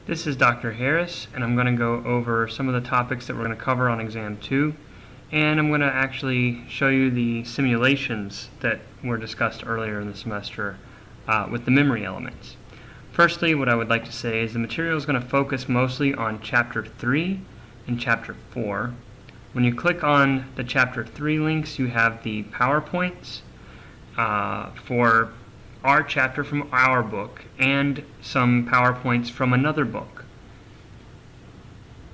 This is Dr. Harris, and I'm going to go over some of the topics that we're going to cover on Exam 2, and I'm going to actually show you the simulations that were discussed earlier in the semester with the memory elements. Firstly, what I would like to say is the material is going to focus mostly on Chapter 3 and Chapter 4. When you click on the Chapter 3 links, you have the PowerPoints for our chapter from our book and some PowerPoints from another book.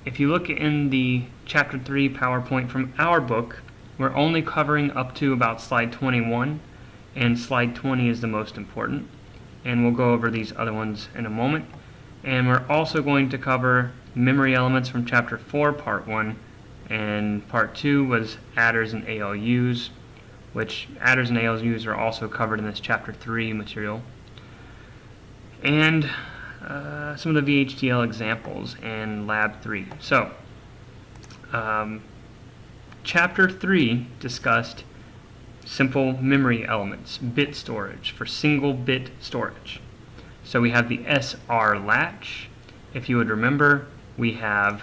If you look in the Chapter 3 PowerPoint from our book, we're only covering up to about slide 21, and slide 20 is the most important. And we'll go over these other ones in a moment. And we're also going to cover memory elements from Chapter 4, Part 1, and Part 2 was adders and ALUs, which adders and ALUs are also covered in this Chapter 3 material. And some of the VHDL examples in Lab 3. So, Chapter 3 discussed simple memory elements, bit storage, for single bit storage. So we have the SR latch. If you would remember, we have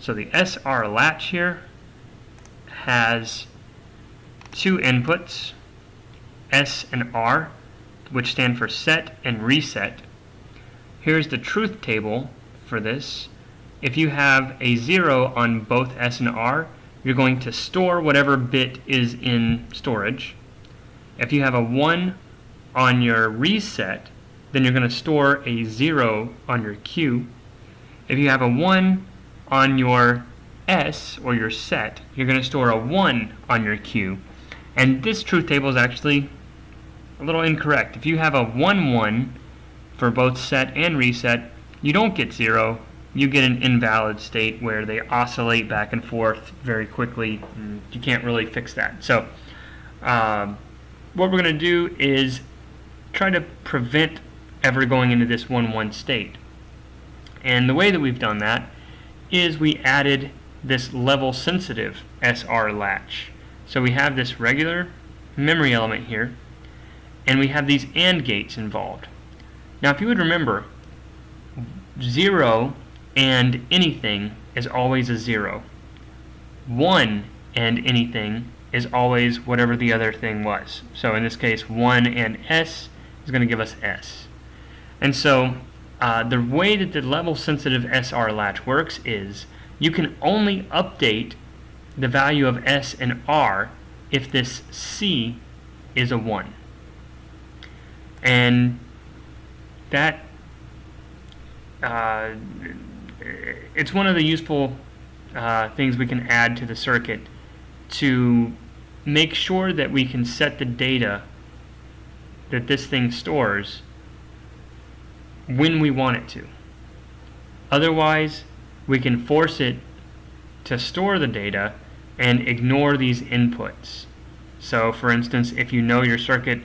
the SR latch here has two inputs, S and R, which stand for set and reset. Here's the truth table for this. If you have a 0 on both S and R, you're going to store whatever bit is in storage. If you have a 1 on your reset, then you're going to store a 0 on your Q. If you have a 1 on your S, or your set, you're going to store a 1 on your Q. And this truth table is actually a little incorrect. If you have a 1, 1 for both set and reset, you don't get 0. You get an invalid state where they oscillate back and forth very quickly, and you can't really fix that. So what we're going to do is try to prevent ever going into this 1, 1 state. And the way that we've done that is we added this level sensitive SR latch. So we have this regular memory element here, and we have these AND gates involved. Now if you would remember, 0 and anything is always a 0. 1 and anything is always whatever the other thing was. So in this case, 1 and S is going to give us S. And so the way that the level sensitive SR latch works is you can only update the value of S and R if this C is a 1. And that it's one of the useful things we can add to the circuit to make sure that we can set the data that this thing stores when we want it to. Otherwise, we can force it to store the data and ignore these inputs. So for instance, if you know your circuit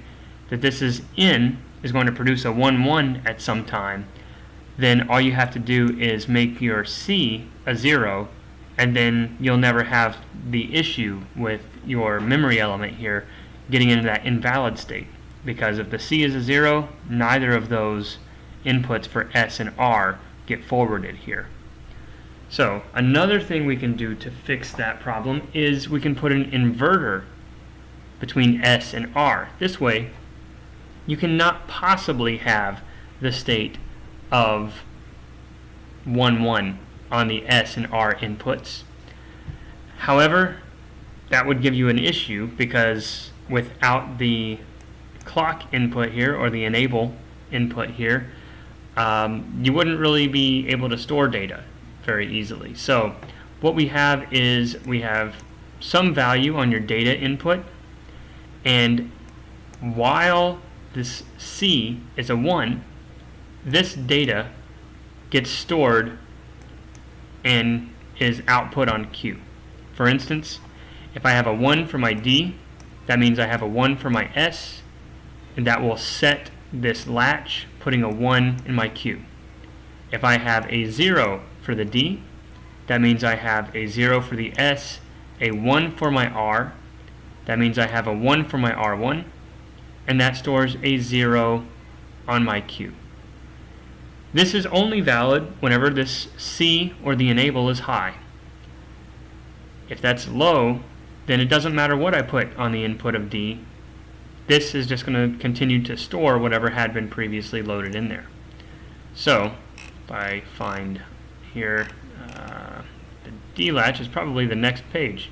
that this is going to produce a 1, 1 at some time, then all you have to do is make your C a 0, and then you'll never have the issue with your memory element here getting into that invalid state. Because if the C is a 0, neither of those inputs for S and R get forwarded here. So another thing we can do to fix that problem is we can put an inverter between S and R. This way you cannot possibly have the state of 1, 1 on the S and R inputs. However, that would give you an issue because without the clock input here, or the enable input here, you wouldn't really be able to store data very easily. So what we have is we have some value on your data input, and while this C is a 1, this data gets stored and is output on Q. For instance, if I have a 1 for my D, that means I have a 1 for my S, and that will set this latch, putting a 1 in my Q. If I have a 0 for the D, that means I have a 0 for the S, a 1 for my R, that means I have a 1 for my R1, and that stores a 0 on my Q. This is only valid whenever this C or the enable is high. If that's low, then it doesn't matter what I put on the input of D. This is just going to continue to store whatever had been previously loaded in there. So, if I find here, the D latch is probably the next page.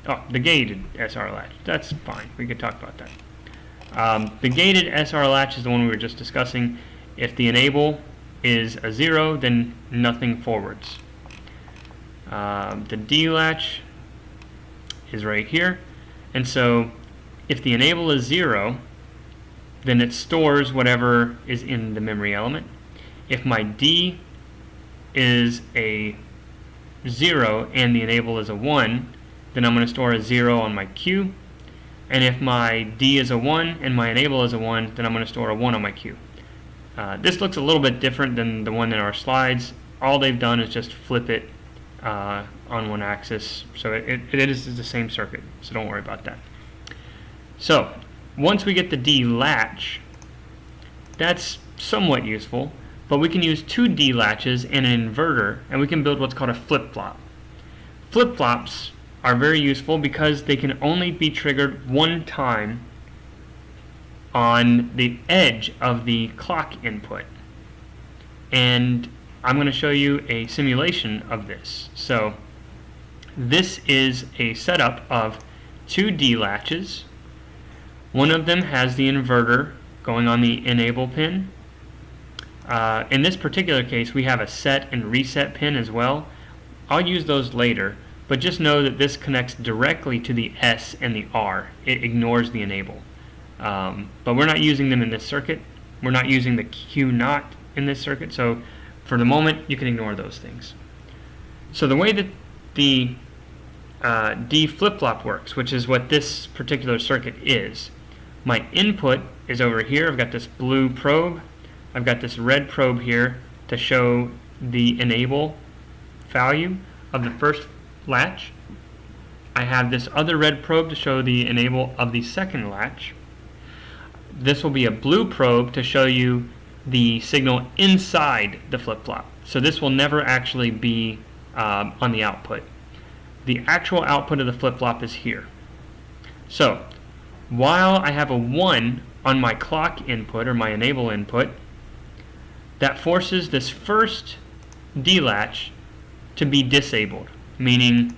Oh, the gated SR latch. That's fine. We could talk about that. The gated SR latch is the one we were just discussing. If the enable is a 0, then nothing forwards. The D latch is right here, and so if the enable is 0, then it stores whatever is in the memory element. If my D is a 0 and the enable is a 1, then I'm going to store a 0 on my Q, and if my D is a 1 and my enable is a 1, then I'm going to store a 1 on my Q. This looks a little bit different than the one in our slides. All they've done is just flip it on one axis, so it is the same circuit, so don't worry about that. So once we get the D latch, that's somewhat useful, but we can use two D latches and an inverter, and we can build what's called a flip-flop. Flip-flops are very useful because they can only be triggered one time on the edge of the clock input, and I'm going to show you a simulation of this. So this is a setup of two D latches. One of them has the inverter going on the enable pin. In this particular case, we have a set and reset pin as well. I'll use those later, but just know that this connects directly to the S and the R. It ignores the enable. But we're not using them in this circuit. We're not using the Q not in this circuit, so for the moment you can ignore those things. So the way that the D flip-flop works, which is what this particular circuit is, my input is over here. I've got this blue probe. I've got this red probe here to show the enable value of the first latch. I have this other red probe to show the enable of the second latch. This will be a blue probe to show you the signal inside the flip-flop. So this will never actually be on the output. The actual output of the flip-flop is here. So while I have a 1 on my clock input or my enable input, that forces this first D latch to be disabled, meaning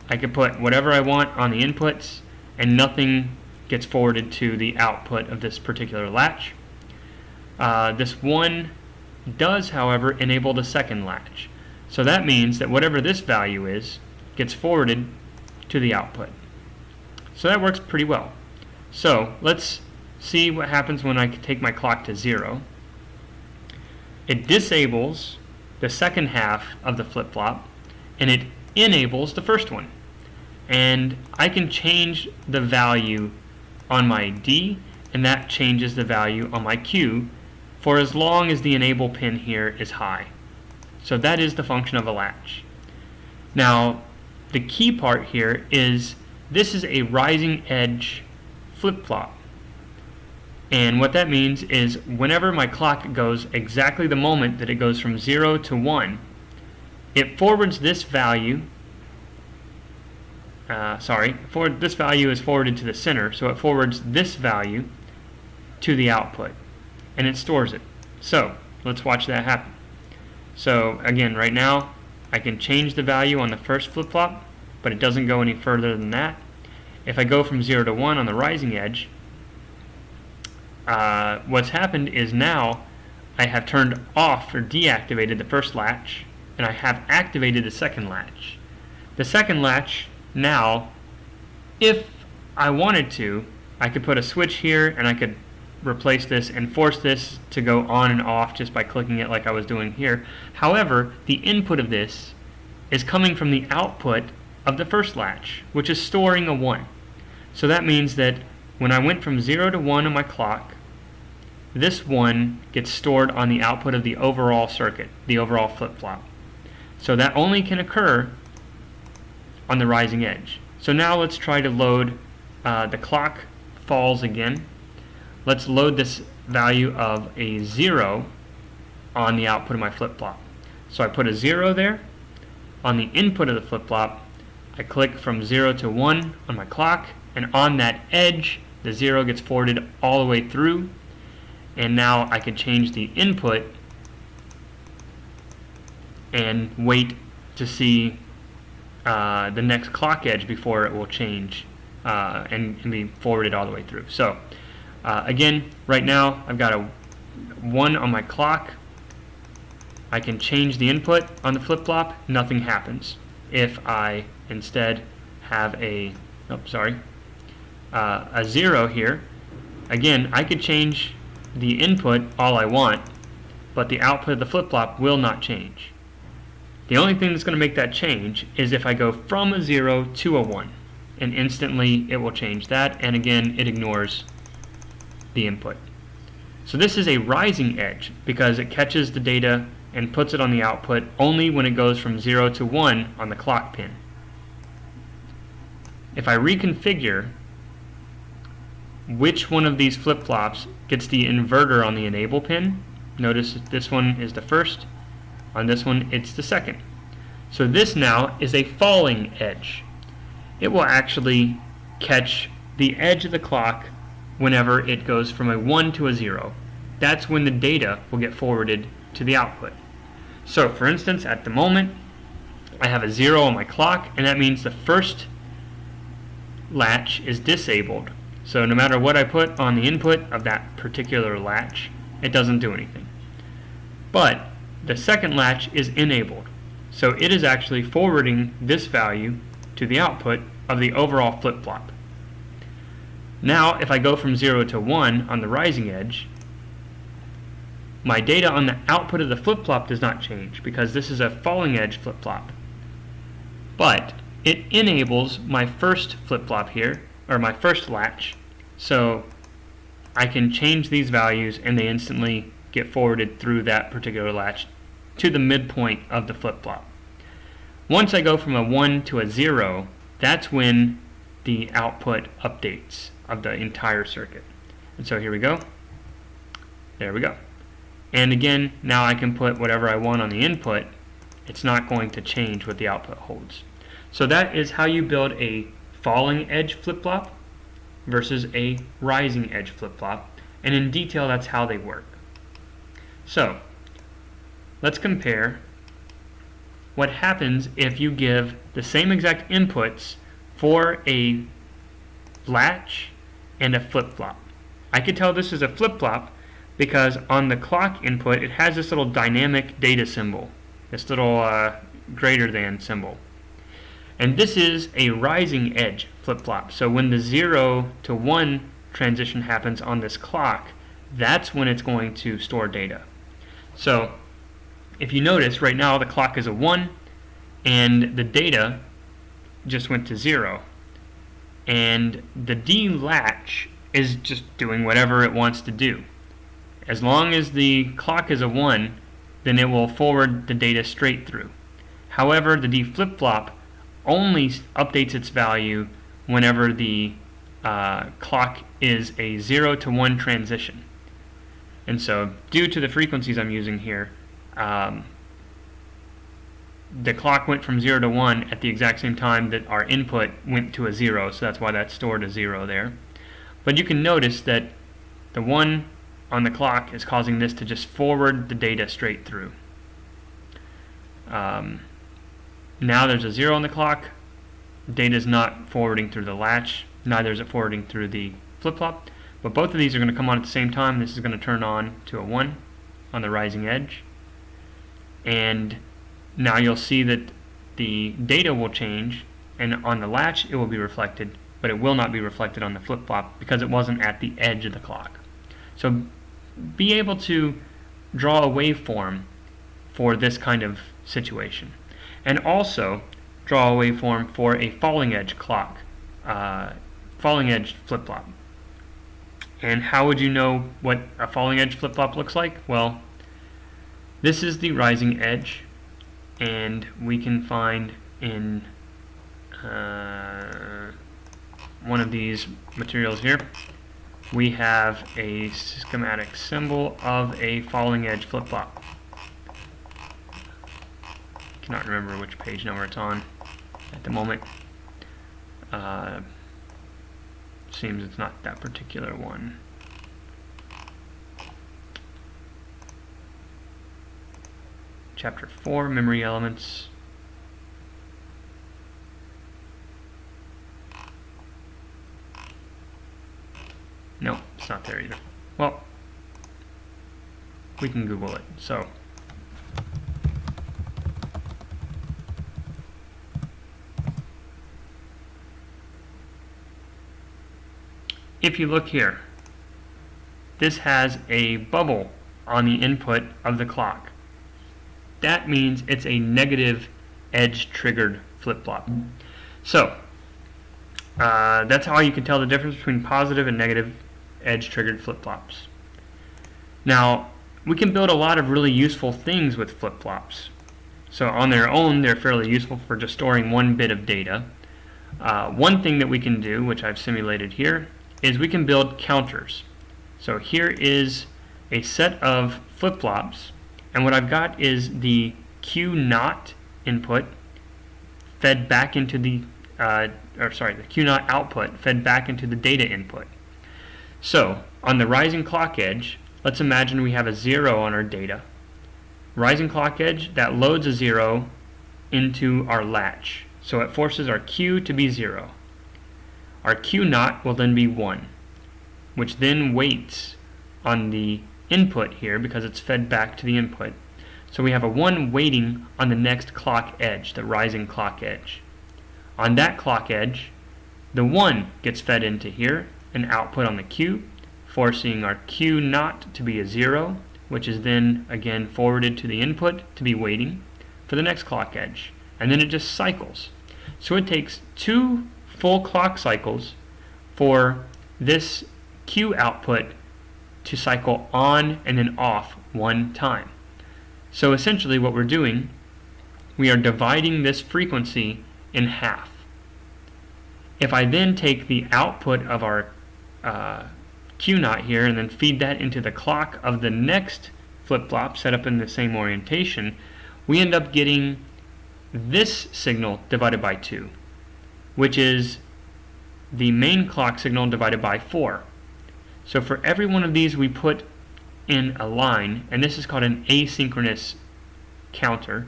I can put whatever I want on the inputs and nothing gets forwarded to the output of this particular latch. This 1 does, however, enable the second latch. So that means that whatever this value is gets forwarded to the output. So that works pretty well. So let's see what happens when I take my clock to 0. It disables the second half of the flip-flop, and it enables the first one. And I can change the value on my D, and that changes the value on my Q for as long as the enable pin here is high. So that is the function of a latch. Now, the key part here is this is a rising edge flip-flop. And what that means is whenever my clock goes exactly the moment that it goes from 0 to 1, it forwards this value. This value is forwarded to the center, so it forwards this value to the output, and it stores it. So let's watch that happen. So again, right now I can change the value on the first flip-flop, but it doesn't go any further than that. If I go from 0 to 1 on the rising edge, what's happened is now I have turned off or deactivated the first latch, and I have activated the second latch. The second latch now, if I wanted to, I could put a switch here and I could replace this and force this to go on and off just by clicking it like I was doing here. However, the input of this is coming from the output of the first latch, which is storing a 1. So that means that when I went from 0 to 1 on my clock, this 1 gets stored on the output of the overall circuit, the overall flip-flop. So that only can occur on the rising edge. So now let's try to load the clock falls again. let's load this value of a 0 on the output of my flip-flop. So I put a 0 there. On the input of the flip-flop, I click from 0 to 1 on my clock, and on that edge, the 0 gets forwarded all the way through, and now I can change the input and wait to see the next clock edge before it will change and be forwarded all the way through. So again, right now I've got a 1 on my clock. I can change the input on the flip-flop, nothing happens. If I instead have a 0 here, again, I could change the input all I want, but the output of the flip-flop will not change. The only thing that's going to make that change is if I go from a 0 to a 1, and instantly it will change that, and again, it ignores the input. So this is a rising edge because it catches the data and puts it on the output only when it goes from 0 to 1 on the clock pin. If I reconfigure which one of these flip-flops gets the inverter on the enable pin, notice that this one is the first, on this one it's the second. So this now is a falling edge. It will actually catch the edge of the clock whenever it goes from a 1 to a 0. That's when the data will get forwarded to the output. So for instance, at the moment I have a 0 on my clock, and that means the first latch is disabled. So no matter what I put on the input of that particular latch, it doesn't do anything. But the second latch is enabled, so it is actually forwarding this value to the output of the overall flip-flop. Now if I go from 0 to 1 on the rising edge, my data on the output of the flip-flop does not change because this is a falling edge flip-flop. But it enables my first flip-flop here, or my first latch, so I can change these values and they instantly get forwarded through that particular latch to the midpoint of the flip-flop. Once I go from a 1 to a 0, that's when the output updates of the entire circuit. And so here we go. There we go. And again, now I can put whatever I want on the input. It's not going to change what the output holds. So that is how you build a falling edge flip-flop versus a rising edge flip-flop. And in detail, that's how they work. So let's compare what happens if you give the same exact inputs for a latch and a flip-flop. I could tell this is a flip-flop because on the clock input it has this little dynamic data symbol, this little greater than symbol. And this is a rising edge flip-flop. So when the 0 to 1 transition happens on this clock, that's when it's going to store data. So if you notice, right now the clock is a 1 and the data just went to 0. And the D latch is just doing whatever it wants to do. As long as the clock is a 1, then it will forward the data straight through. However, the D flip-flop only updates its value whenever the clock is a 0 to 1 transition. And so, due to the frequencies I'm using here, the clock went from 0 to 1 at the exact same time that our input went to a 0, so that's why that's stored a 0 there. But you can notice that the 1 on the clock is causing this to just forward the data straight through. Now there's a 0 on the clock. Data is not forwarding through the latch, neither is it forwarding through the flip-flop. But both of these are going to come on at the same time. This is going to turn on to a 1 on the rising edge. And now you'll see that the data will change, and on the latch it will be reflected, but it will not be reflected on the flip-flop because it wasn't at the edge of the clock. So be able to draw a waveform for this kind of situation. And also draw a waveform for a falling edge clock, falling edge flip-flop. And how would you know what a falling edge flip-flop looks like? Well, this is the rising edge, and we can find in one of these materials here, we have a schematic symbol of a falling edge flip-flop. Cannot remember which page number it's on at the moment. Seems it's not that particular one. Chapter 4, Memory Elements. No, it's not there either. Well, we can Google it. So, if you look here, this has a bubble on the input of the clock. That means it's a negative edge-triggered flip-flop. So, that's how you can tell the difference between positive and negative edge-triggered flip-flops. Now, we can build a lot of really useful things with flip-flops. So on their own, they're fairly useful for just storing one bit of data. One thing that we can do, which I've simulated here, is we can build counters. So here is a set of flip-flops, and what I've got is the Q0 input fed back into the the Q0 output fed back into the data input. So, on the rising clock edge, let's imagine we have a 0 on our data. Rising clock edge, that loads a 0 into our latch. So it forces our Q to be 0. Our Q0 will then be 1, which then waits on the input here because it's fed back to the input. So we have a 1 waiting on the next clock edge, the rising clock edge. On that clock edge, the 1 gets fed into here and output on the Q, forcing our Q0 to be a 0, which is then again forwarded to the input to be waiting for the next clock edge. And then it just cycles. So it takes 2 full clock cycles for this Q output to cycle on and then off 1 time. So essentially what we're doing, we are dividing this frequency in half. If I then take the output of our Q0 here and then feed that into the clock of the next flip-flop set up in the same orientation, we end up getting this signal divided by 2, which is the main clock signal divided by 4. So for every one of these we put in a line, and this is called an asynchronous counter,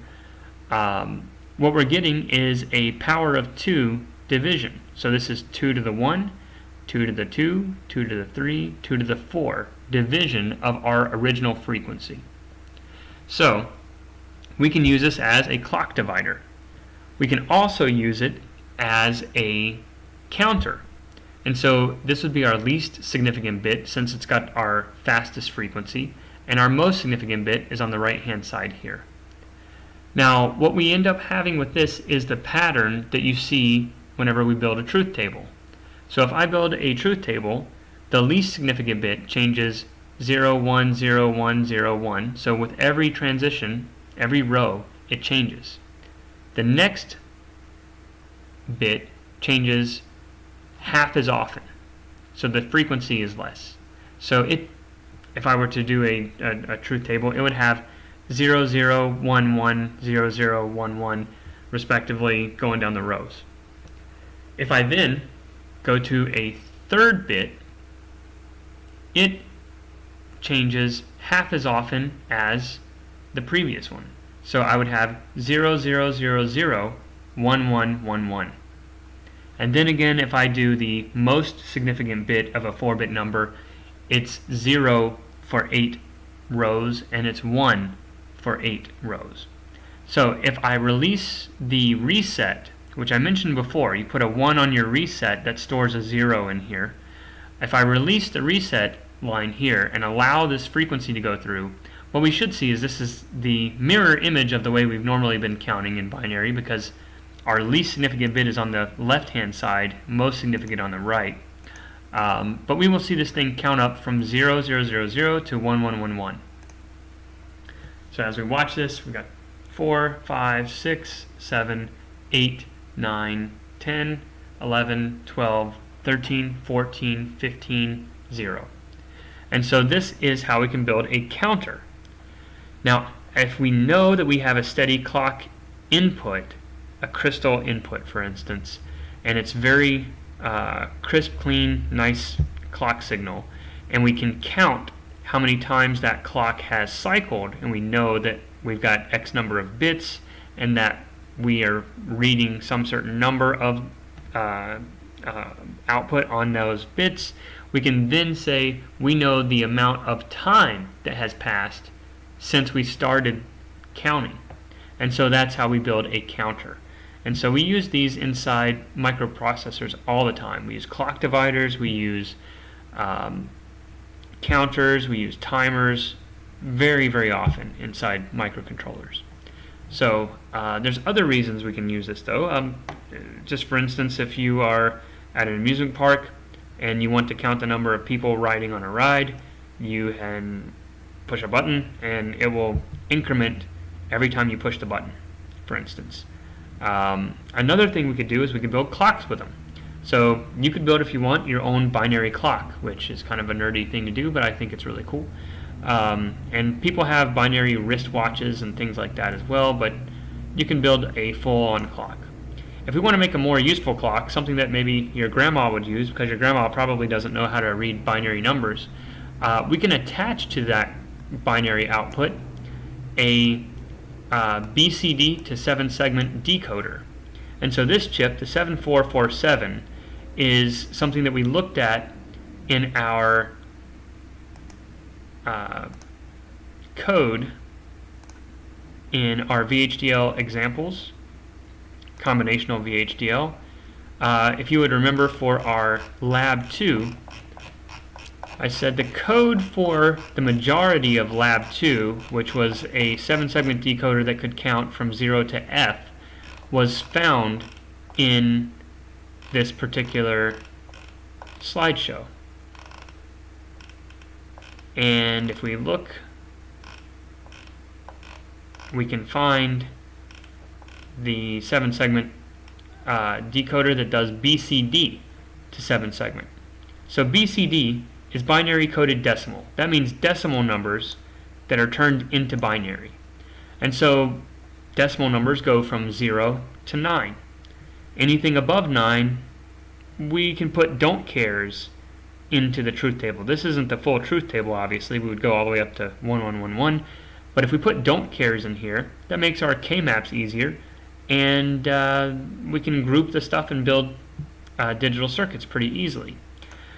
what we're getting is a power of 2 division. So this is 2 to the 1, 2 to the 2, 2 to the 3, 2 to the 4 division of our original frequency. So we can use this as a clock divider. We can also use it as a counter. And so this would be our least significant bit since it's got our fastest frequency, and our most significant bit is on the right hand side here. Now what we end up having with this is the pattern that you see whenever we build a truth table. So if I build a truth table, the least significant bit changes 0, 1, 0, 1, 0, 1. So with every transition, every row, it changes. The next bit changes half as often. So the frequency is less. So if I were to do a truth table, it would have 0, 0, 1, 1, 0, 0, 1, 1, respectively, going down the rows. If I then go to a third bit, it changes half as often as the previous one. So I would have 0, 0, 0, 0, 1, 1, 1, 1. And then again, if I do the most significant bit of a 4-bit number, it's 0 for 8 rows, and it's 1 for 8 rows. So if I release the reset, which I mentioned before, you put a 1 on your reset that stores a 0 in here. If I release the reset line here and allow this frequency to go through, what we should see is this is the mirror image of the way we've normally been counting in binary, because our least significant bit is on the left-hand side, most significant on the right. But we will see this thing count up from 0, 0, 0, 0 to 1, 1, 1, 1. So as we watch this, we've got 4, 5, 6, 7, 8, 9, 10, 11, 12, 13, 14, 15, 0. And so this is how we can build a counter. Now, if we know that we have a steady clock input, a crystal input for instance, and it's very crisp, clean, nice clock signal, and we can count how many times that clock has cycled, and we know that we've got X number of bits and that we are reading some certain number of output on those bits, we can then say we know the amount of time that has passed since we started counting. And so that's how we build a counter. And so we use these inside microprocessors all the time. We use clock dividers, we use counters, we use timers very, very often inside microcontrollers. So there's other reasons we can use this though. Just for instance, if you are at an amusement park and you want to count the number of people riding on a ride, you can push a button and it will increment every time you push the button, for instance. Another thing we could do is we could build clocks with them. So you could build, if you want, your own binary clock, which is kind of a nerdy thing to do, but I think it's really cool. And people have binary wristwatches and things like that as well, but you can build a full-on clock. If we want to make a more useful clock, something that maybe your grandma would use, because your grandma probably doesn't know how to read binary numbers, we can attach to that binary output a BCD to 7-segment decoder. And so this chip, the 7447, is something that we looked at in our code in our VHDL examples, combinational VHDL. If you would remember for our Lab 2, I said the code for the majority of Lab 2, which was a 7-segment decoder that could count from 0 to F, was found in this particular slideshow. And if we look, we can find the 7-segment decoder that does BCD to 7-segment. So BCD is binary coded decimal. That means decimal numbers that are turned into binary. And so decimal numbers go from 0 to 9. Anything above 9, we can put don't cares into the truth table. This isn't the full truth table, obviously. We would go all the way up to 1111. But if we put don't cares in here, that makes our K-maps easier, and we can group the stuff and build digital circuits pretty easily.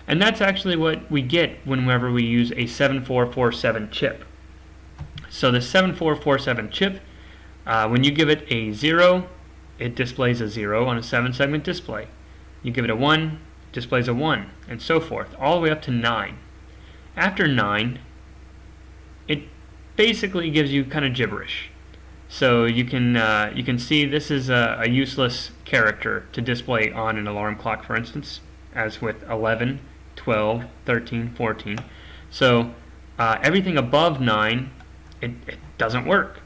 And that's actually what we get whenever we use a 7447 chip. So the 7447 chip, when you give it a 0, it displays a 0 on a 7-segment display. You give it a 1, it displays a 1, and so forth, all the way up to 9. After 9, it basically gives you kind of gibberish. So you can see this is a useless character to display on an alarm clock, for instance, as with 11, 12, 13, 14. So everything above 9, it doesn't work.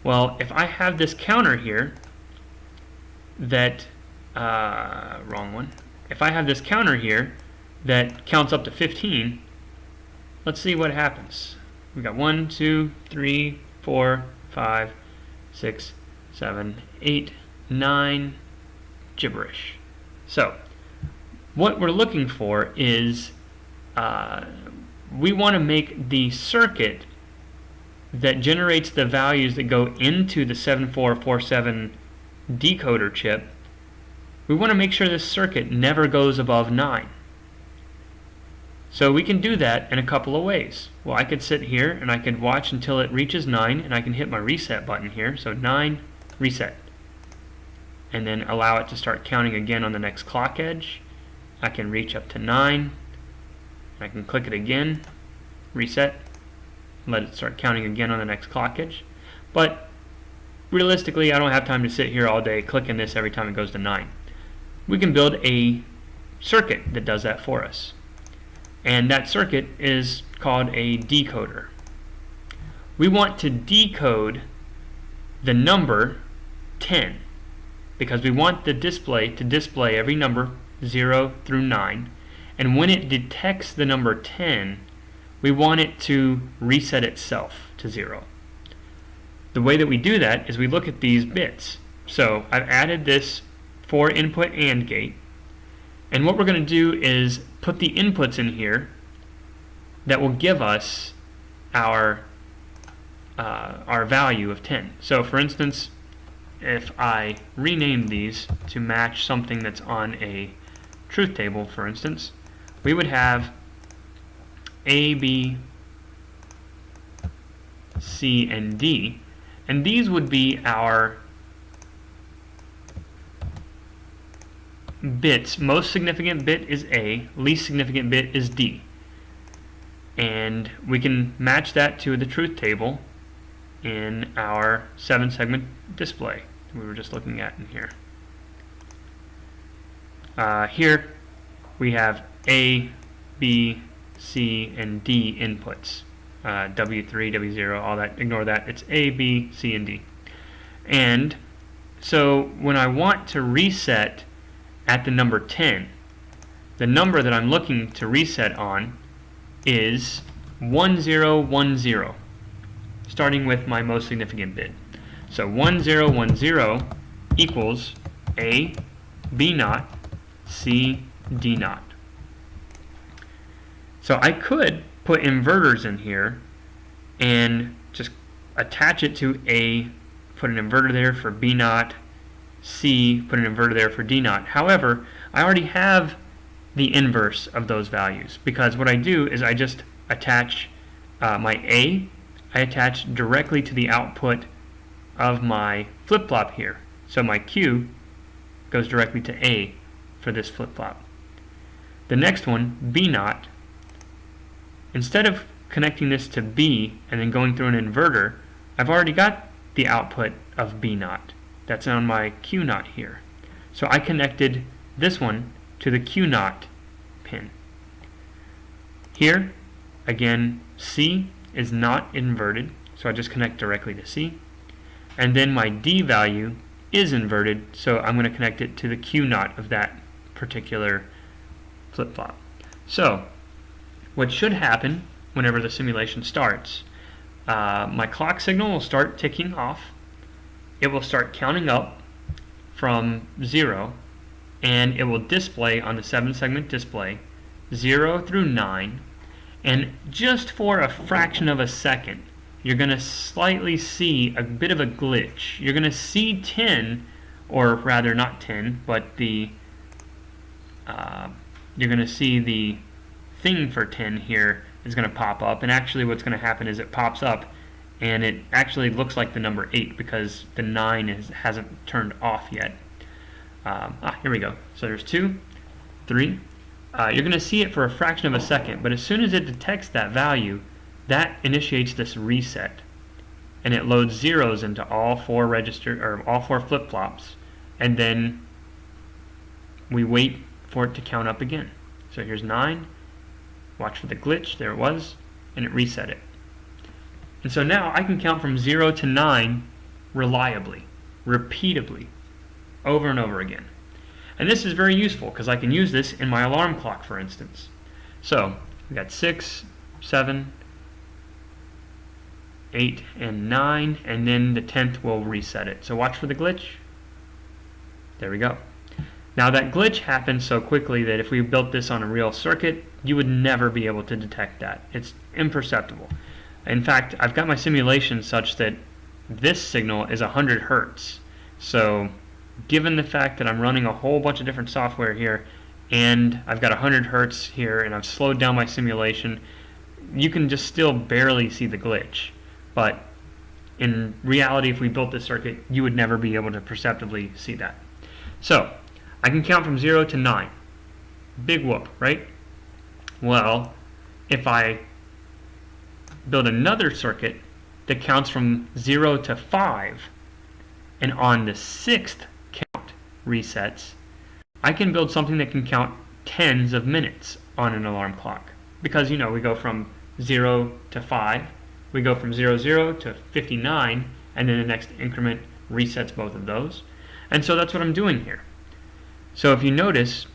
Well, if I have this counter here that, wrong one. If I have this counter here that counts up to 15, let's see what happens. We've got 1, 2, 3, 4, 5, 6, 7, 8, 9, gibberish. So what we're looking for is we want to make the circuit that generates the values that go into the 7447 decoder chip. We want to make sure this circuit never goes above 9. So we can do that in a couple of ways. Well, I could sit here and I could watch until it reaches 9, and I can hit my reset button here. So 9, reset. And then allow it to start counting again on the next clock edge. I can reach up to 9. I can click it again, reset, and let it start counting again on the next clock edge. But realistically, I don't have time to sit here all day clicking this every time it goes to 9. We can build a circuit that does that for us. And that circuit is called a decoder. We want to decode the number 10 because we want the display to display every number 0 through 9, And when it detects the number 10, we want it to reset itself to 0. The way that we do that is we look at these bits. So I've added this 4 input AND gate, and what we're going to do is put the inputs in here that will give us our value of 10. So for instance, if I rename these to match something that's on a truth table, for instance, we would have A, B, C, and D, and these would be our bits. Most significant bit is A, least significant bit is D. And we can match that to the truth table in our 7-segment display we were just looking at in here. Here we have A, B, C, and D inputs. W3, W0, all that, ignore that. It's A, B, C, and D. And so when I want to reset at the number 10, the number that I'm looking to reset on is 1010, starting with my most significant bit. So 1010 equals A, B naught, C, D naught. So I could put inverters in here and just attach it to A, put an inverter there for B naught, C, put an inverter there for D naught. However, I already have the inverse of those values, because what I do is I just attach my A, I attach directly to the output of my flip-flop here. So my Q goes directly to A for this flip-flop. The next one, B naught, instead of connecting this to B and then going through an inverter, I've already got the output of B naught. That's on my Q naught here. So I connected this one to the Q naught pin. Here, again, C is not inverted, so I just connect directly to C. And then my D value is inverted, so I'm going to connect it to the Q naught of that particular flip-flop. So what should happen whenever the simulation starts, my clock signal will start ticking off. It will start counting up from 0, and it will display on the 7-segment display 0 through 9, and just for a fraction of a second you're going to slightly see a bit of a glitch. You're going to see 10, or rather not 10, but you're going to see the thing for 10 here is going to pop up, and actually what's going to happen is it pops up and it actually looks like the number 8 because the 9 hasn't turned off yet. Here we go. So there's 2, 3. You're going to see it for a fraction of a second, but as soon as it detects that value, that initiates this reset, and it loads zeros into all 4 flip-flops, and then we wait for it to count up again. So here's 9. Watch for the glitch. There it was, and it reset it. And so now I can count from 0 to 9 reliably, repeatably, over and over again. And this is very useful because I can use this in my alarm clock, for instance. So we got 6, 7, 8, and 9, and then the 10th will reset it. So watch for the glitch. There we go. Now that glitch happens so quickly that if we built this on a real circuit, you would never be able to detect that. It's imperceptible. In fact, I've got my simulation such that this signal is 100 Hertz. So given the fact that I'm running a whole bunch of different software here, and I've got 100 Hertz here, and I've slowed down my simulation, you can just still barely see the glitch. But in reality, if we built this circuit, you would never be able to perceptibly see that. So I can count from 0 to 9. Big whoop, right? Well, if I build another circuit that counts from 0 to 5, and on the 6th count resets, I can build something that can count tens of minutes on an alarm clock. Because, you know, we go from 0 to 5, we go from 00 to 59, and then the next increment resets both of those. And so that's what I'm doing here. So if you notice,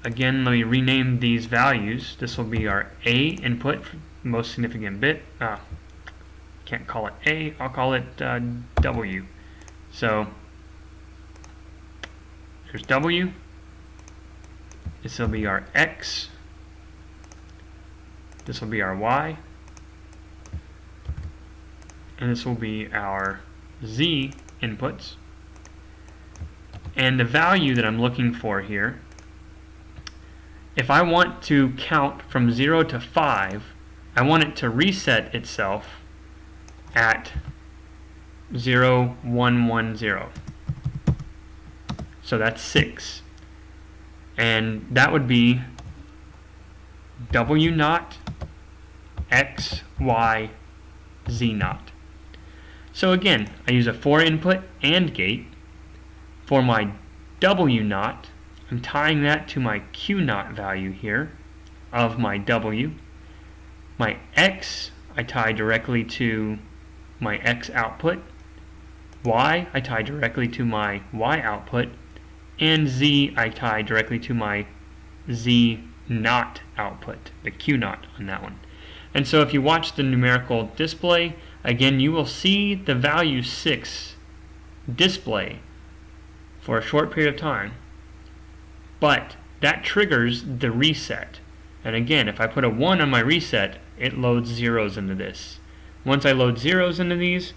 again, let me rename these values. This will be our A input, most significant bit. Can't call it A, I'll call it W. So here's W. This will be our X. This will be our Y. And this will be our Z inputs. And the value that I'm looking for here, if I want to count from 0 to 5, I want it to reset itself at 0, 1, 1, 0. So that's 6. And that would be W naught, X, Y, Z naught. So again, I use a 4 input AND gate. For my W naught, I'm tying that to my Q naught value here of my W. My X, I tie directly to my X output. Y, I tie directly to my Y output. And Z, I tie directly to my Z naught output, the Q naught on that one. And so if you watch the numerical display, again, you will see the value 6 display for a short period of time, but that triggers the reset. And again, if I put a 1 on my reset, it loads zeros into this. Once I load zeros into these,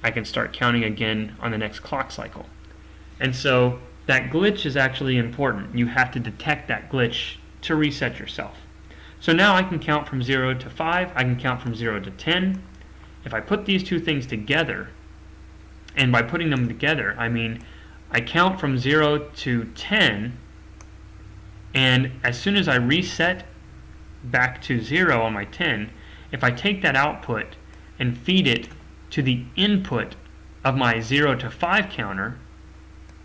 I can start counting again on the next clock cycle. And so that glitch is actually important. You have to detect that glitch to reset yourself. So now I can count from 0 to 5, I can count from 0 to 10. If I put these two things together, and by putting them together, I mean I count from 0 to 10, and as soon as I reset back to 0 on my 10, if I take that output and feed it to the input of my 0 to 5 counter,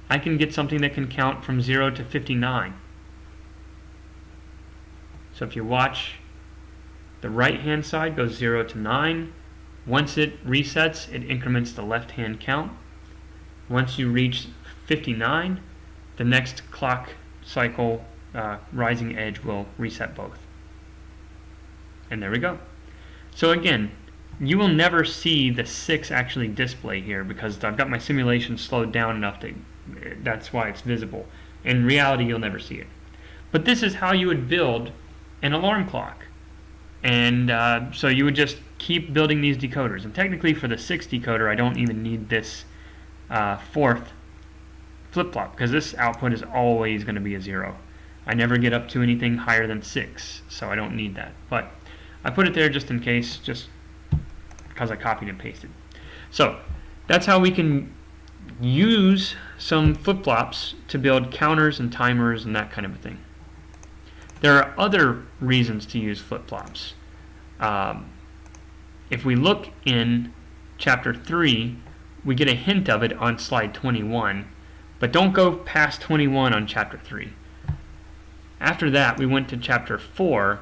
I can get something that can count from 0 to 59. So if you watch, the right hand side goes 0 to 9. Once it resets, it increments the left hand count. Once you reach 59, the next clock cycle rising edge will reset both. And there we go. So again, you will never see the 6 actually display here because I've got my simulation slowed down enough that that's why it's visible. In reality, you'll never see it. But this is how you would build an alarm clock. And so you would just keep building these decoders. And technically for the 6 decoder, I don't even need this 4th flip-flop because this output is always going to be a 0. I never get up to anything higher than 6, so I don't need that. But I put it there just in case, just because I copied and pasted. So that's how we can use some flip-flops to build counters and timers and that kind of a thing. There are other reasons to use flip-flops. If we look in chapter 3, we get a hint of it on slide 21, but don't go past 21 on chapter 3. After that, we went to chapter 4,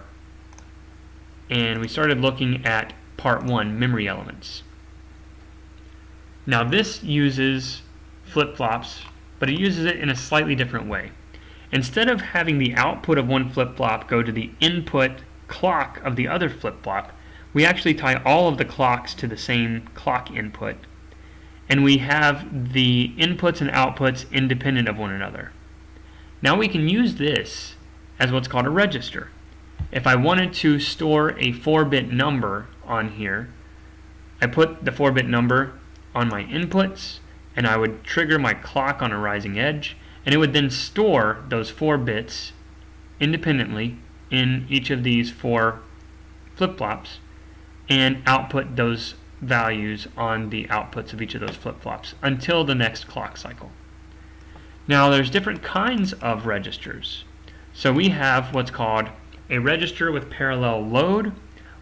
and we started looking at part 1, memory elements. Now this uses flip-flops, but it uses it in a slightly different way. Instead of having the output of one flip-flop go to the input clock of the other flip-flop, we actually tie all of the clocks to the same clock input, and we have the inputs and outputs independent of one another. Now we can use this as what's called a register. If I wanted to store a 4-bit number on here, I put the 4-bit number on my inputs, and I would trigger my clock on a rising edge, and it would then store those 4 bits independently in each of these 4 flip-flops and output those values on the outputs of each of those flip-flops until the next clock cycle. Now there's different kinds of registers. So we have what's called a register with parallel load,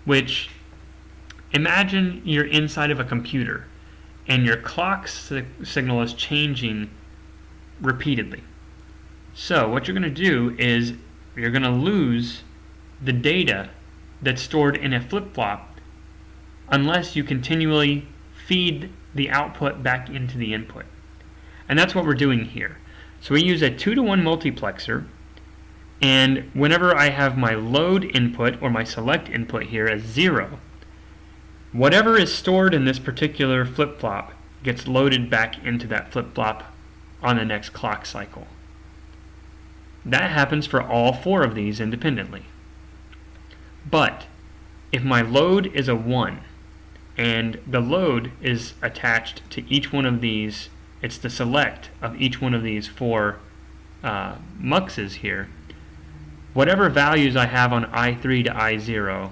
which, imagine you're inside of a computer and your clock signal is changing repeatedly. So what you're going to do is you're going to lose the data that's stored in a flip-flop unless you continually feed the output back into the input. And that's what we're doing here. So we use a 2-to-1 multiplexer, And whenever I have my load input or my select input here as 0, whatever is stored in this particular flip-flop gets loaded back into that flip-flop on the next clock cycle. That happens for all 4 of these independently. But if my load is a 1 and the load is attached to each one of these, it's the select of each one of these 4 muxes here, whatever values I have on I3 to I0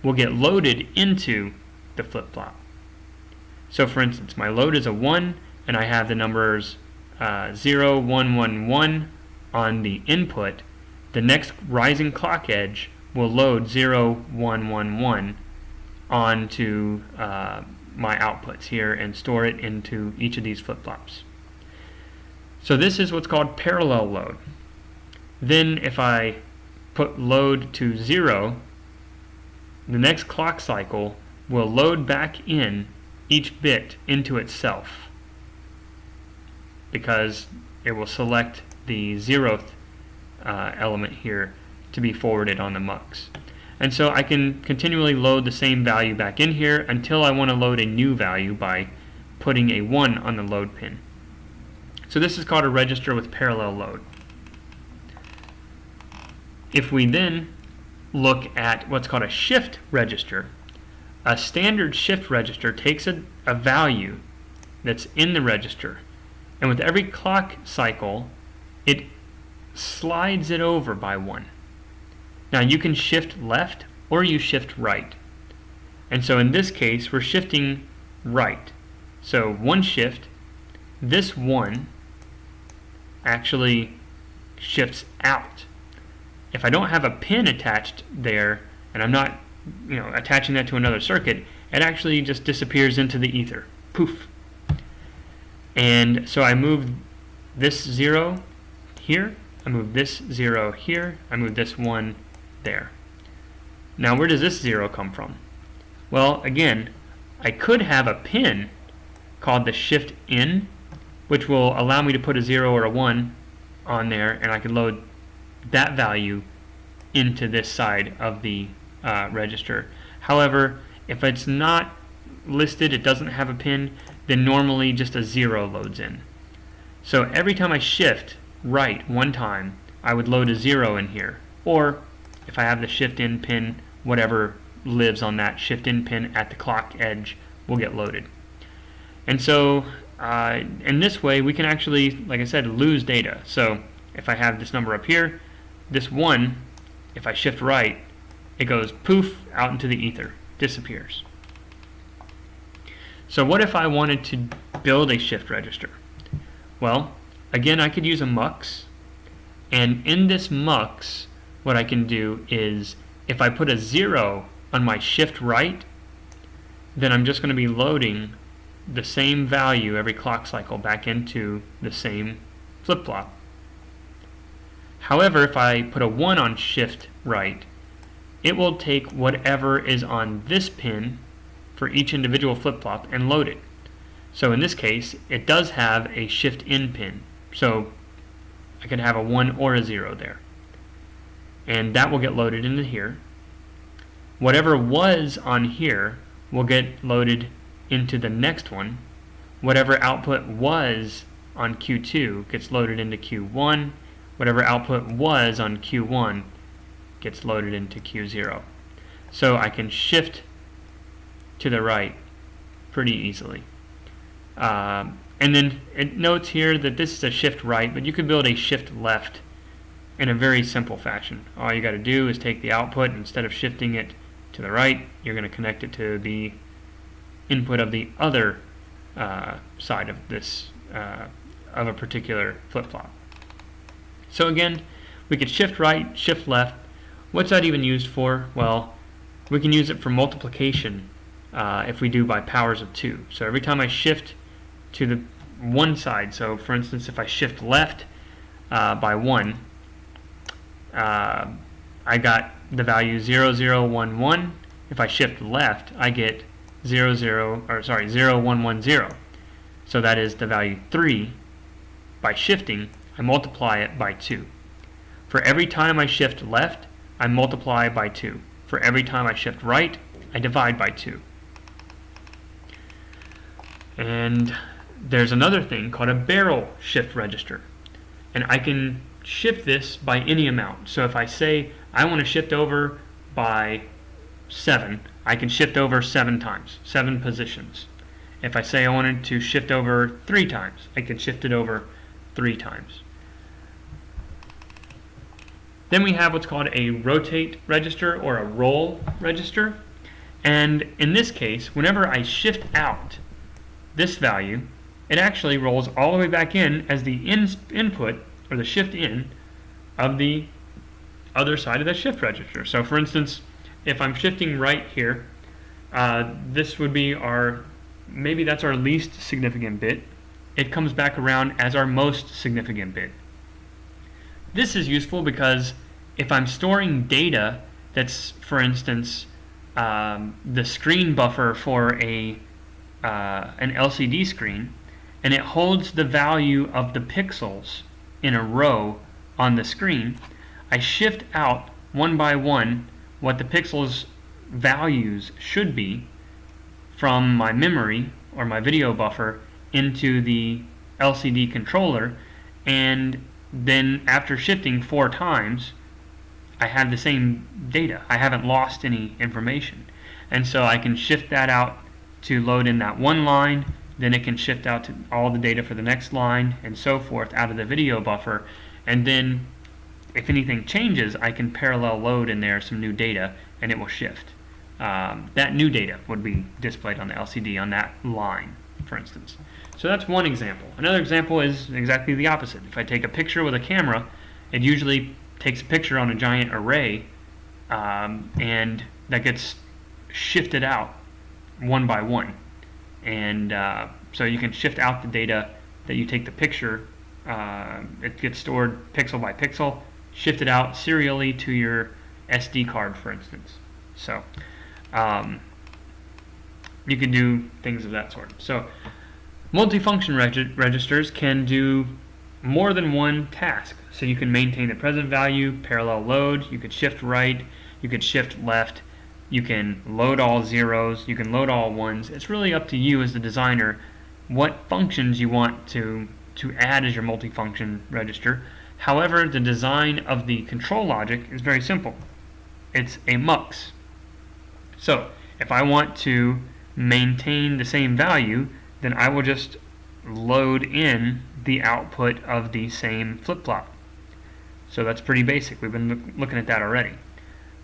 will get loaded into the flip-flop. So for instance, my load is a 1 and I have the numbers 0, 1, 1, 1 on the input. The next rising clock edge will load 0, 1, 1, 1 onto my outputs here and store it into each of these flip-flops. So this is what's called parallel load. Then if I put load to 0, the next clock cycle will load back in each bit into itself, because it will select the 0th element here to be forwarded on the mux. And so I can continually load the same value back in here until I want to load a new value by putting a 1 on the load pin. So this is called a register with parallel load. If we then look at what's called a shift register, a standard shift register takes a value that's in the register, and with every clock cycle it slides it over by 1. Now you can shift left or you shift right, and so in this case we're shifting right. So one shift, this 1 actually shifts out. If I don't have a pin attached there and I'm not attaching that to another circuit, it actually just disappears into the ether. Poof. And so I move this 0 here, I move this 0 here, I move this 1 there. Now where does this 0 come from? Well, again, I could have a pin called the shift in, which will allow me to put a 0 or a 1 on there, and I can load that value into this side of the register. However, if it's not listed, it doesn't have a pin, then normally just a 0 loads in. So every time I shift right one time, I would load a 0 in here. Or if I have the shift in pin, whatever lives on that shift in pin at the clock edge will get loaded. And so in this way we can actually, like I said, lose data. So if I have this number up here, this 1, if I shift right, it goes poof out into the ether, disappears. So what if I wanted to build a shift register? Well, again, I could use a mux, and in this mux what I can do is if I put a 0 on my shift right, then I'm just going to be loading the same value every clock cycle back into the same flip-flop. However, if I put a 1 on shift right, it will take whatever is on this pin for each individual flip-flop and load it. So in this case, it does have a shift in pin. So I could have a 1 or a 0 there. And that will get loaded into here. Whatever was on here will get loaded into the next one. Whatever output was on Q2 gets loaded into Q1. Whatever output was on Q1 gets loaded into Q0. So I can shift to the right pretty easily. And then it notes here that this is a shift right, but you could build a shift left in a very simple fashion. All you got to do is take the output, instead of shifting it to the right, you're going to connect it to the input of the other side of this of a particular flip-flop. So again, we could shift right, shift left. What's that even used for? Well, we can use it for multiplication if we do by powers of 2. So every time I shift to the one side, so for instance if I shift left by 1, I got the value 0, 0, 1, 1. If I shift left, I get 0, 0, 1, 1, 0. So that is the value 3. By shifting, I multiply it by 2. For every time I shift left, I multiply by 2. For every time I shift right, I divide by 2. And there's another thing called a barrel shift register. And I can shift this by any amount. So if I say I want to shift over by 7, I can shift over 7 times, 7 positions. If I say I wanted to shift over 3 times, I can shift it over 3 times. Then we have what's called a rotate register or a roll register. And in this case, whenever I shift out this value, it actually rolls all the way back in as the input, or the shift in, of the other side of the shift register. So for instance, if I'm shifting right here, this would be maybe that's our least significant bit. It comes back around as our most significant bit. This is useful because if I'm storing data that's, for instance, the screen buffer for an LCD screen, and it holds the value of the pixels in a row on the screen, I shift out one by one what the pixels values should be from my memory or my video buffer into the LCD controller, and then after shifting 4 times, I have the same data. I haven't lost any information. And so I can shift that out to load in that one line, then it can shift out to all the data for the next line, and so forth out of the video buffer. And then if anything changes, I can parallel load in there some new data, and it will shift. That new data would be displayed on the LCD on that line, for instance. So that's one example. Another example is exactly the opposite. If I take a picture with a camera, it usually takes a picture on a giant array, and that gets shifted out one by one. And so you can shift out the data that you take the picture. It gets stored pixel by pixel, shifted out serially to your SD card, for instance. So you can do things of that sort. So multifunction registers can do more than one task. So you can maintain the present value, parallel load, you could shift right, you could shift left, you can load all zeros, you can load all ones. It's really up to you as the designer what functions you want to add as your multifunction register. However, the design of the control logic is very simple. It's a mux. So if I want to maintain the same value, then I will just load in the output of the same flip-flop. So that's pretty basic. We've been looking at that already.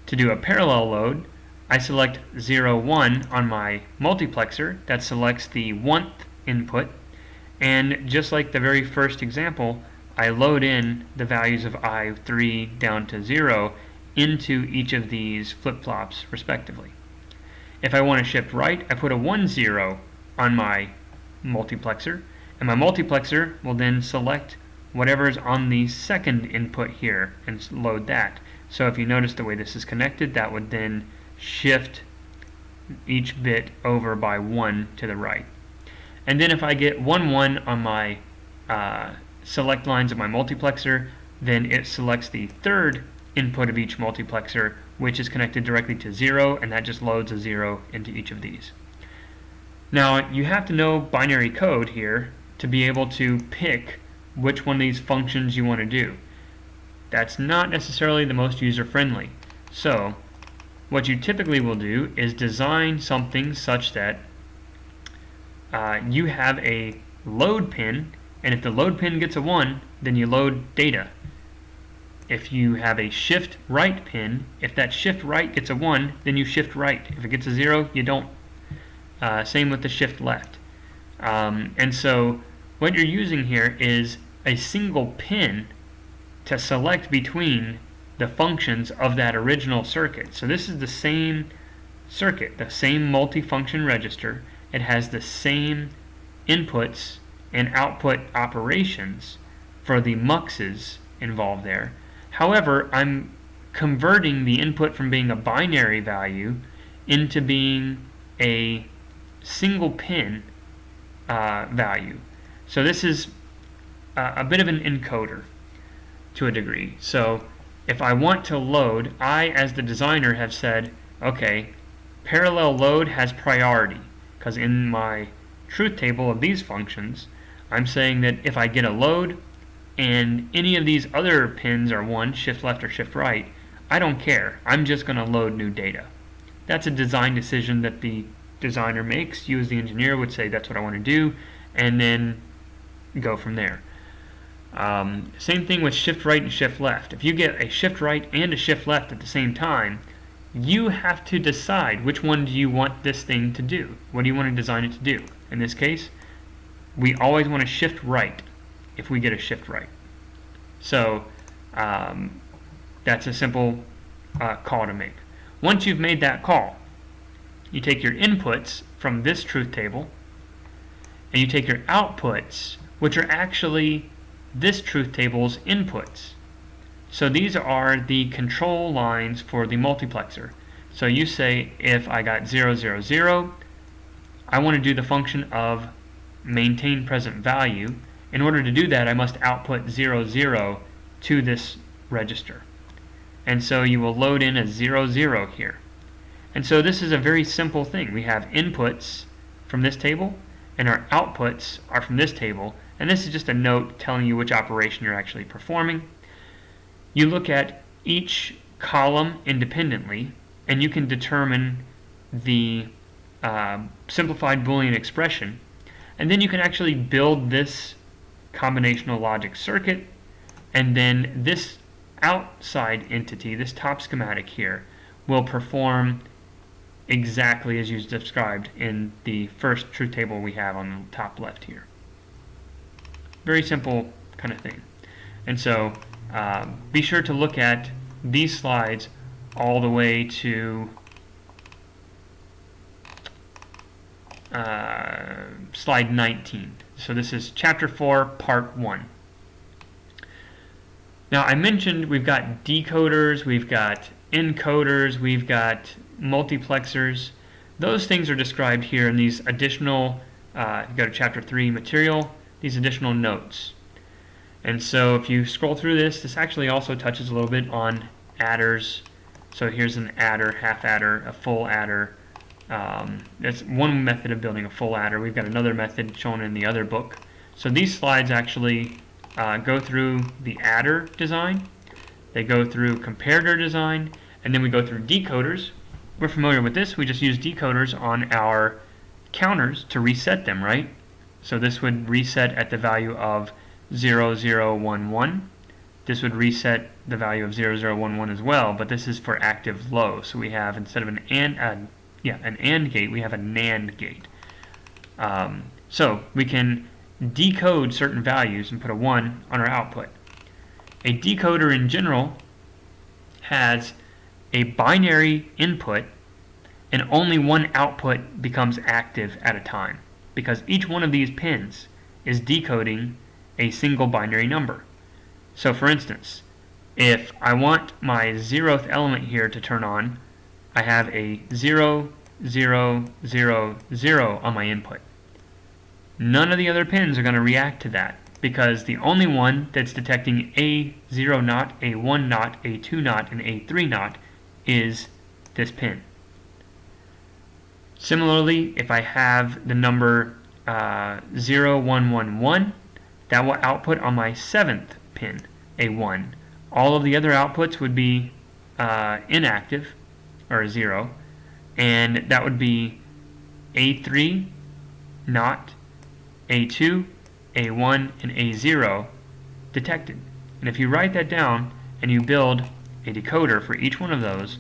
To do a parallel load, I select 0, 1 on my multiplexer. That selects the 1th input. And just like the very first example, I load in the values of I3 down to 0 into each of these flip-flops respectively. If I want to shift right, I put a 1, 0 on my multiplexer, and my multiplexer will then select whatever's on the second input here and load that. So if you notice the way this is connected, that would then shift each bit over by 1 to the right. And then if I get 1, 1 on my select lines of my multiplexer, then it selects the third input of each multiplexer, which is connected directly to 0, and that just loads a 0 into each of these. Now, you have to know binary code here to be able to pick which one of these functions you want to do. That's not necessarily the most user-friendly. So, what you typically will do is design something such that you have a load pin, and if the load pin gets a 1, then you load data. If you have a shift right pin, if that shift right gets a 1, then you shift right. If it gets a 0, you don't. Same with the shift left. And so what you're using here is a single pin to select between the functions of that original circuit. So this is the same circuit, the same multifunction register. It has the same inputs and output operations for the muxes involved there. However, I'm converting the input from being a binary value into being a single pin value. So this is a bit of an encoder to a degree. So if I want to load, I as the designer have said, okay, parallel load has priority, because in my truth table of these functions, I'm saying that if I get a load and any of these other pins are 1, shift left or shift right, I don't care. I'm just going to load new data. That's a design decision that the designer makes. You as the engineer would say that's what I want to do, and then go from there. Same thing with shift right and shift left. If you get a shift right and a shift left at the same time, you have to decide which one do you want this thing to do. What do you want to design it to do? In this case, we always want to shift right if we get a shift right. So that's a simple call to make. Once you've made that call, you take your inputs from this truth table and you take your outputs, which are actually this truth table's inputs. So these are the control lines for the multiplexer. So you say, if I got 0, 0, 0, I want to do the function of maintain present value. In order to do that, I must output 0, 0 to this register. And so you will load in a 0, 0 here. And so this is a very simple thing. We have inputs from this table, and our outputs are from this table. And this is just a note telling you which operation you're actually performing. You look at each column independently, and you can determine the simplified Boolean expression. And then you can actually build this combinational logic circuit, and then this outside entity, this top schematic here, will perform exactly as you described in the first truth table we have on the top left here. Very simple kind of thing. And so be sure to look at these slides all the way to slide 19. So this is chapter 4, part 1. Now I mentioned we've got decoders, we've got encoders, we've got multiplexers. Those things are described here in these additional, go to chapter 3 material, these additional notes. And so if you scroll through this, this actually also touches a little bit on adders. So here's an adder, half adder, a full adder. That's one method of building a full adder. We've got another method shown in the other book. So these slides actually go through the adder design, they go through comparator design, and then we go through decoders. We're familiar with this. We just use decoders on our counters to reset them, right? So this would reset at the value of 0, 0, 1, 1. This would reset the value of 0, 0, 1, 1 as well, but this is for active low. So we have, instead of an AND gate, we have a NAND gate. So we can decode certain values and put a 1 on our output. A decoder in general has a binary input, and only one output becomes active at a time, because each one of these pins is decoding a single binary number. So for instance, if I want my 0th element here to turn on, I have a 0, 0, 0, 0 on my input. None of the other pins are going to react to that, because the only one that's detecting a 0 naught, a 1 naught, a 2 naught, and a 3 naught is this pin. Similarly, if I have the number 0, 1, 1, 1, that will output on my 7th pin a 1. All of the other outputs would be inactive, or a 0, and that would be A3, naught, A2, A1, and A0 detected. And if you write that down and you build a decoder for each one of those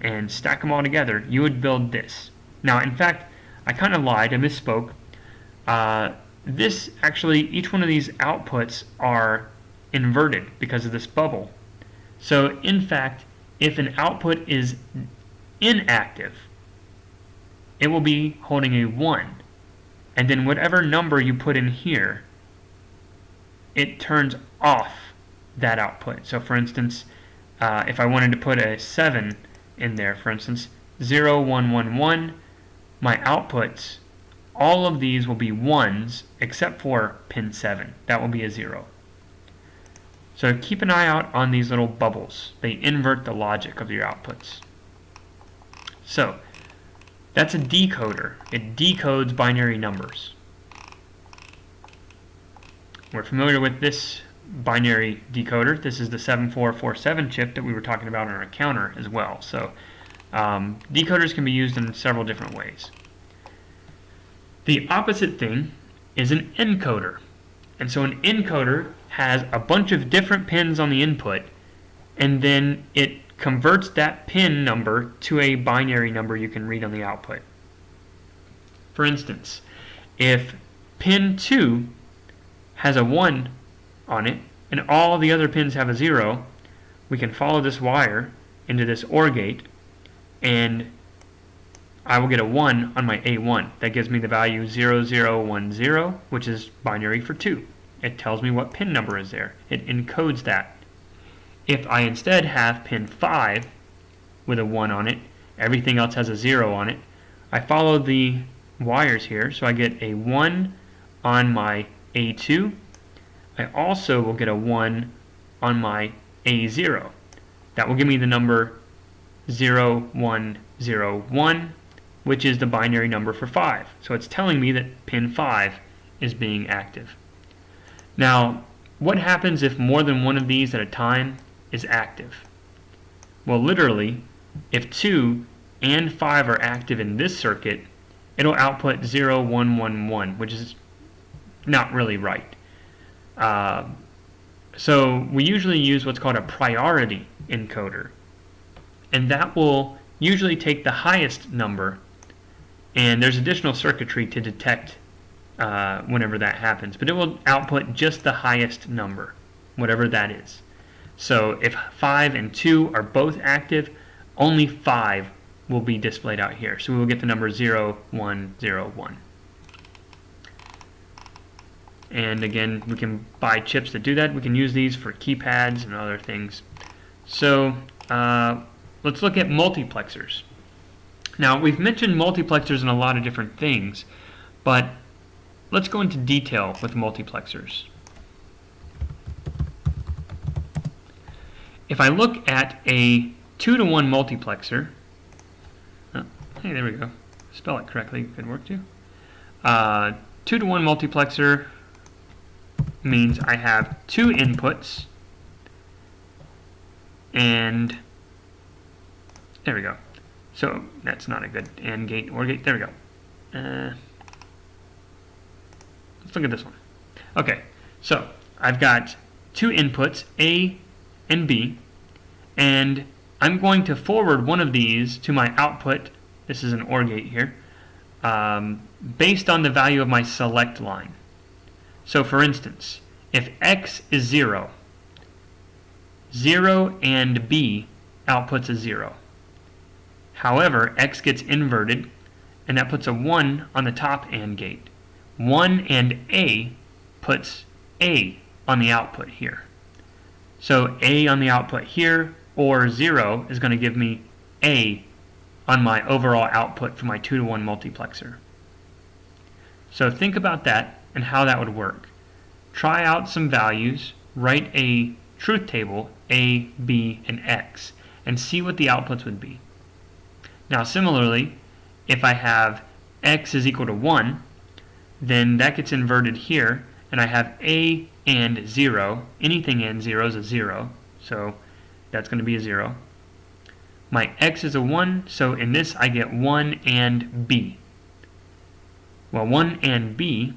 and stack them all together, you would build this. Now, in fact, I kind of lied, I misspoke. This actually, each one of these outputs are inverted because of this bubble. So, in fact, if an output is inactive, it will be holding a 1. And then whatever number you put in here, it turns off that output. So for instance, if I wanted to put a 7 in there, for instance, 0, 1, 1, 1, my outputs, all of these will be 1s except for pin 7. That will be a 0. So keep an eye out on these little bubbles. They invert the logic of your outputs. So that's a decoder. It decodes binary numbers. We're familiar with this binary decoder. This is the 7447 chip that we were talking about on our counter as well. So decoders can be used in several different ways. The opposite thing is an encoder. And so an encoder has a bunch of different pins on the input, and then it converts that pin number to a binary number you can read on the output. For instance, if pin 2 has a 1 on it, and all the other pins have a 0, we can follow this wire into this OR gate, and I will get a 1 on my A1. That gives me the value 0010, which is binary for 2. It tells me what pin number is there. It encodes that. If I instead have pin 5 with a 1 on it, everything else has a 0 on it, I follow the wires here, so I get a 1 on my A2. I also will get a 1 on my A0. That will give me the number 0101, which is the binary number for 5. So it's telling me that pin 5 is being active. Now, what happens if more than one of these at a time is active? Well, literally, if 2 and 5 are active in this circuit, it'll output 0111, which is not really right. So we usually use what's called a priority encoder, and that will usually take the highest number, and there's additional circuitry to detect whenever that happens, but it will output just the highest number, whatever that is. So if 5 and 2 are both active, only 5 will be displayed out here. So we will get the number 0101. And again, we can buy chips that do that. We can use these for keypads and other things. So let's look at multiplexers. Now, we've mentioned multiplexers in a lot of different things, but let's go into detail with multiplexers. If I look at a 2-to-1 multiplexer, hey, there we go. Spell it correctly, could work too. 2-to-1 multiplexer means I have 2 inputs, and there we go. So that's not a good AND gate, OR gate. There we go. Let's look at this one. Okay, so I've got 2 inputs, A and B, and I'm going to forward one of these to my output. This is an OR gate here, based on the value of my select line. So for instance, if X is 0, 0 and B outputs a 0. However, X gets inverted, and that puts a 1 on the top AND gate. 1 and A puts A on the output here. So A on the output here, or 0, is going to give me A on my overall output for my 2-to-1 multiplexer. So think about that and how that would work. Try out some values, write a truth table, A, B, and X, and see what the outputs would be. Now similarly, if I have X is equal to 1, then that gets inverted here, and I have A and 0. Anything and 0 is a 0, so that's going to be a 0. My X is a 1, so in this I get 1 and B. Well, 1 and B,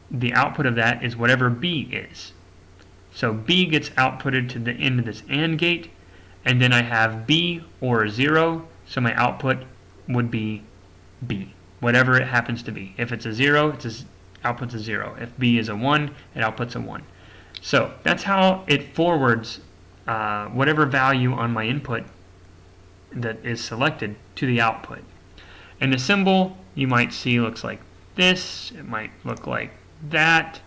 the output of that is whatever B is. So B gets outputted to the end of this AND gate, and then I have B or 0, so my output would be B, whatever it happens to be. If it's a 0, it outputs a 0. If B is a 1, it outputs a 1. So that's how it forwards whatever value on my input that is selected to the output. And the symbol you might see looks like this. It might look like that.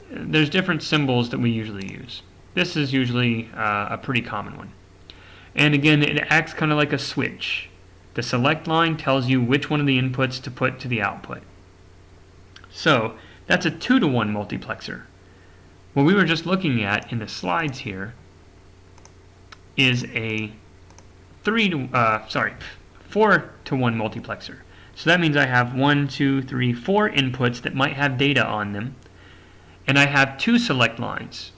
There's different symbols that we usually use. This is usually a pretty common one. And again, it acts kind of like a switch. The select line tells you which one of the inputs to put to the output. So that's a 2-to-1 multiplexer. What we were just looking at in the slides here is a 4 to 1 multiplexer. So that means I have 1, 2, 3, 4 inputs that might have data on them, and I have 2 select lines.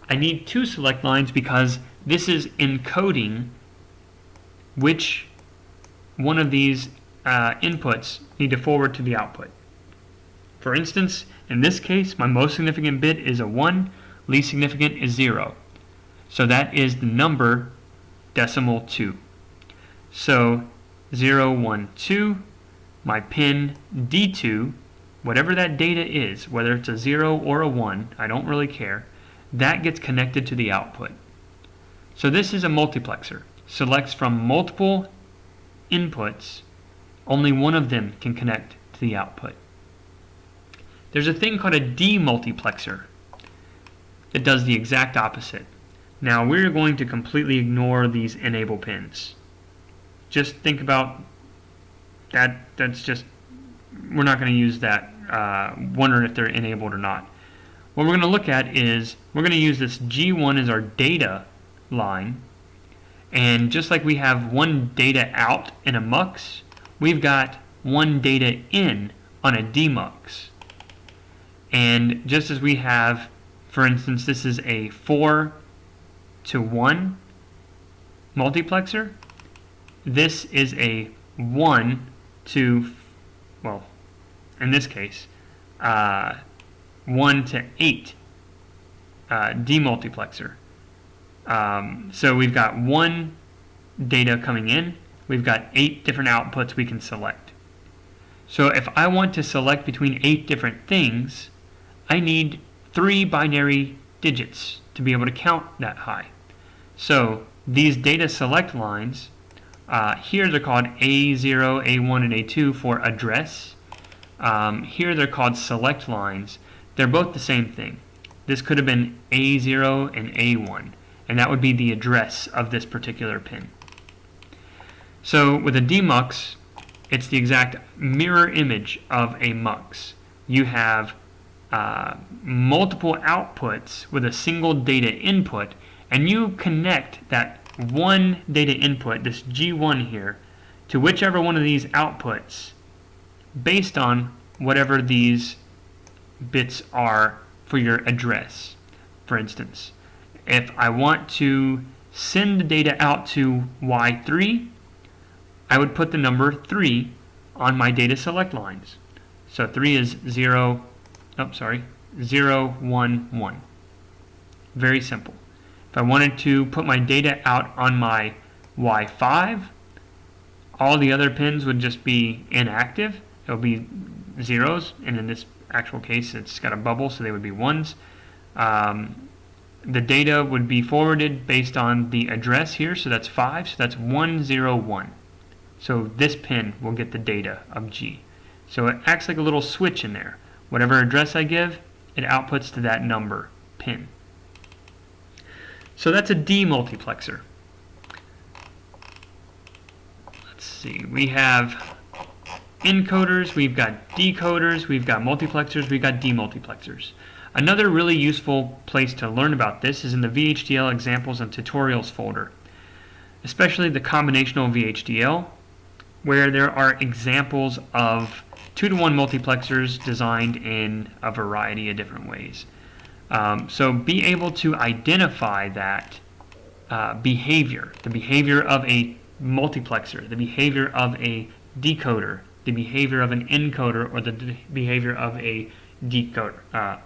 I need 2 select lines because this is encoding which one of these inputs need to forward to the output. For instance, in this case, my most significant bit is a 1, least significant is 0. So that is the number decimal 2. So 0, 1, 2, my pin D2, whatever that data is, whether it's a 0 or a 1, I don't really care, that gets connected to the output. So this is a multiplexer. Selects from multiple inputs, only one of them can connect to the output. There's a thing called a demultiplexer that does the exact opposite. Now we're going to completely ignore these enable pins. Just think about that. That's just, we're not going to use that, wondering if they're enabled or not. What we're going to look at is, we're going to use this G1 as our data line, and just like we have one data out in a mux, we've got one data in on a demux. And just as we have, for instance, this is a 4 to 1 multiplexer, this is a 1 to, well, in this case, 1 to 8 demultiplexer. So we've got 1 data coming in, we've got 8 different outputs we can select. So if I want to select between 8 different things, I need 3 binary digits to be able to count that high. So these data select lines, here they're called A0, A1, and A2 for address. Here they're called select lines. They're both the same thing. This could have been A0 and A1, and that would be the address of this particular pin. So with a demux, it's the exact mirror image of a mux. You have multiple outputs with a single data input, and you connect that one data input, this G1 here, to whichever one of these outputs based on whatever these bits are for your address. For instance, if I want to send the data out to Y3, I would put the number 3 on my data select lines. So 3 is 0, 1, 1. Very simple. If I wanted to put my data out on my Y5, all the other pins would just be inactive. It would be zeros, and in this actual case it's got a bubble, so they would be 1s. The data would be forwarded based on the address here, so that's 5, so that's 101. So this pin will get the data of G. So it acts like a little switch in there. Whatever address I give, it outputs to that number pin. So that's a demultiplexer. Let's see, we have encoders, we've got decoders, we've got multiplexers, we've got demultiplexers. Another really useful place to learn about this is in the VHDL examples and tutorials folder, especially the combinational VHDL, where there are examples of 2-to-1 multiplexers designed in a variety of different ways. So be able to identify that behavior, the behavior of a multiplexer, the behavior of a decoder, the behavior of an encoder, or the behavior of a decoder.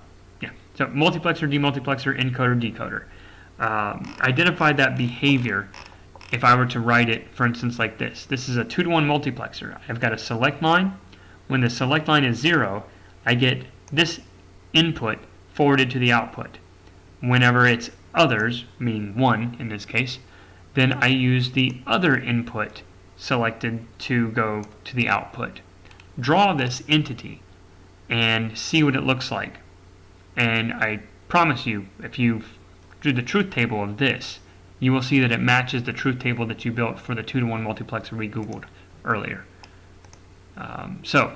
So multiplexer, demultiplexer, encoder, decoder. Identify that behavior. If I were to write it, for instance, like this. This is a 2-to-1 multiplexer. I've got a select line. When the select line is 0, I get this input forwarded to the output. Whenever it's others, meaning 1 in this case, then I use the other input selected to go to the output. Draw this entity and see what it looks like. And I promise you, if you do the truth table of this, you will see that it matches the truth table that you built for the 2-to-1 multiplexer we Googled earlier. So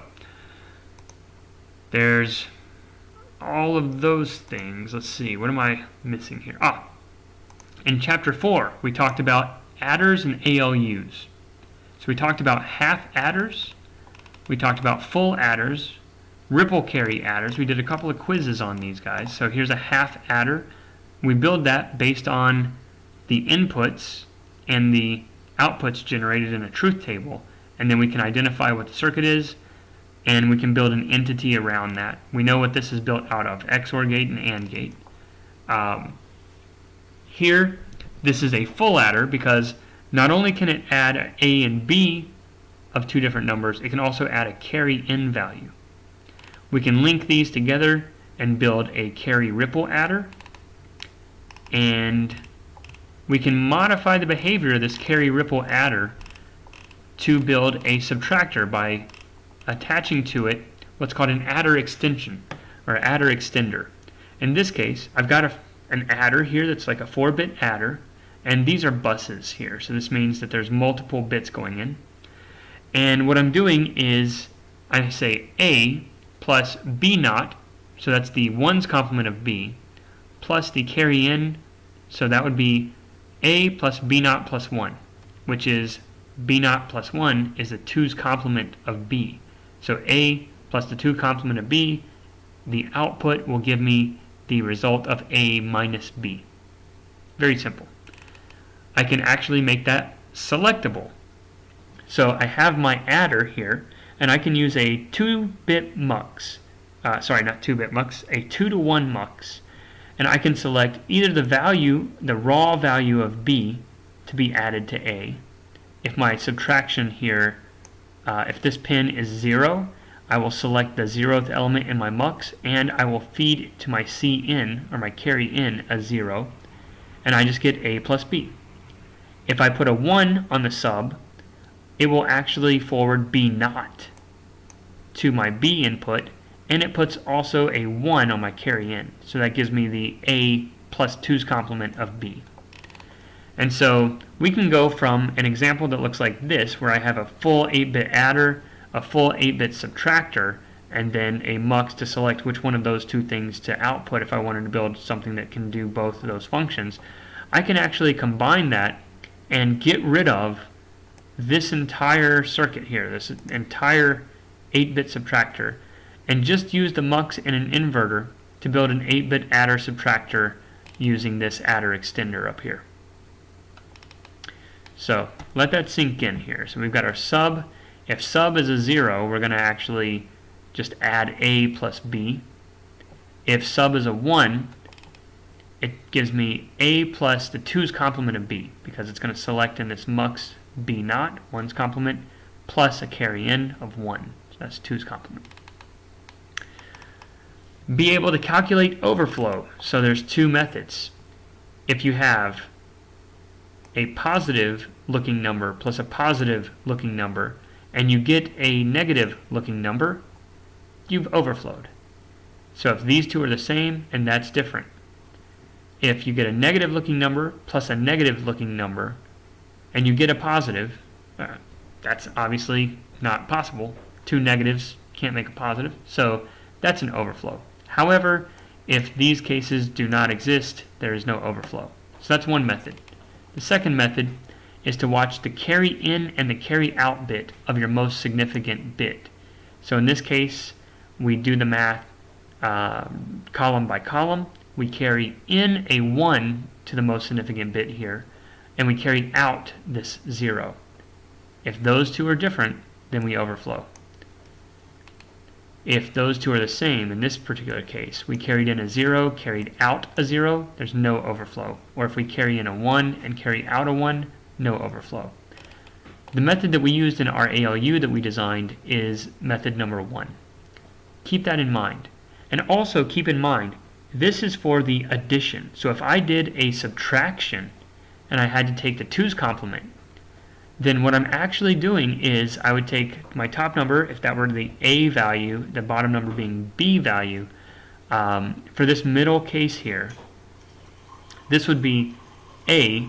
there's all of those things. Let's see, what am I missing here? In chapter 4, we talked about adders and ALUs. So we talked about half adders, we talked about full adders, ripple carry adders. We did a couple of quizzes on these guys. So here's a half adder. We build that based on the inputs and the outputs generated in a truth table, and then we can identify what the circuit is, and we can build an entity around that. We know what this is built out of, XOR gate and AND gate. Here, this is a full adder because not only can it add A and B of two different numbers, it can also add a carry in value. We can link these together and build a carry ripple adder, and we can modify the behavior of this carry ripple adder to build a subtractor by attaching to it what's called an adder extension or adder extender. In this case, I've got an adder here that's like a 4-bit adder, and these are buses here, so this means that there's multiple bits going in. And what I'm doing is I say A plus B naught, so that's the 1's complement of B, plus the carry in, so that would be A plus B naught plus 1, which is B naught plus 1 is the 2's complement of B. So A plus the 2 complement of B, the output will give me the result of A minus B. Very simple. I can actually make that selectable. So I have my adder here, and I can use a 2-bit mux. Sorry, not 2-bit mux, a 2-to-1 mux. And I can select either the value, the raw value of B, to be added to A. If my subtraction here, if this pin is 0, I will select the 0th element in my mux, and I will feed to my C in, or my carry in, a 0, and I just get A plus B. If I put a 1 on the sub, it will actually forward B naught to my B input, and it puts also a 1 on my carry in. So that gives me the A plus 2's complement of B. And so we can go from an example that looks like this, where I have a full 8-bit adder, a full 8-bit subtractor, and then a mux to select which one of those two things to output if I wanted to build something that can do both of those functions. I can actually combine that and get rid of this entire circuit here, this entire 8-bit subtractor, and just use the mux and an inverter to build an 8-bit adder subtractor using this adder extender up here. So let that sink in here. So we've got our sub. If sub is a 0, we're going to actually just add A plus B. If sub is a 1, it gives me A plus the 2's complement of B, because it's going to select in this mux B naught, 1's complement, plus a carry in of 1. So that's 2's complement. Be able to calculate overflow. So there's two methods. If you have a positive looking number plus a positive looking number, and you get a negative looking number, you've overflowed. So if these two are the same, and that's different. If you get a negative looking number plus a negative looking number, and you get a positive, that's obviously not possible. Two negatives can't make a positive, so that's an overflow. However, if these cases do not exist, there is no overflow. So that's one method. The second method is to watch the carry in and the carry out bit of your most significant bit. So in this case, we do the math column by column. We carry in a 1 to the most significant bit here, and we carry out this 0. If those two are different, then we overflow. If those two are the same, in this particular case, we carried in a 0, carried out a 0, there's no overflow. Or if we carry in a 1 and carry out a 1, no overflow. The method that we used in our ALU that we designed is method number 1. Keep that in mind. And also keep in mind, this is for the addition. So if I did a subtraction and I had to take the 2's complement, then what I'm actually doing is I would take my top number, if that were the A value, the bottom number being B value. For this middle case here, this would be A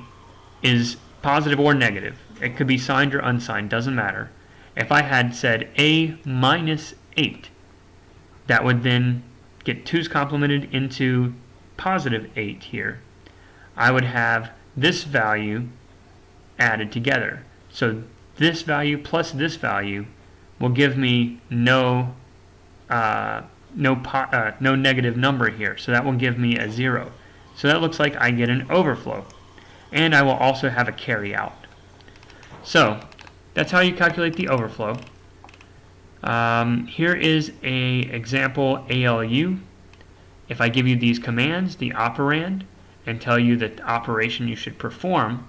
is positive or negative. It could be signed or unsigned, doesn't matter. If I had said A minus 8, that would then get 2's complemented into positive 8 here, I would have this value added together. So this value plus this value will give me no negative number here. So that will give me a 0. So that looks like I get an overflow. And I will also have a carry out. So that's how you calculate the overflow. Here is an example ALU. If I give you these commands, the operand, and tell you the operation you should perform,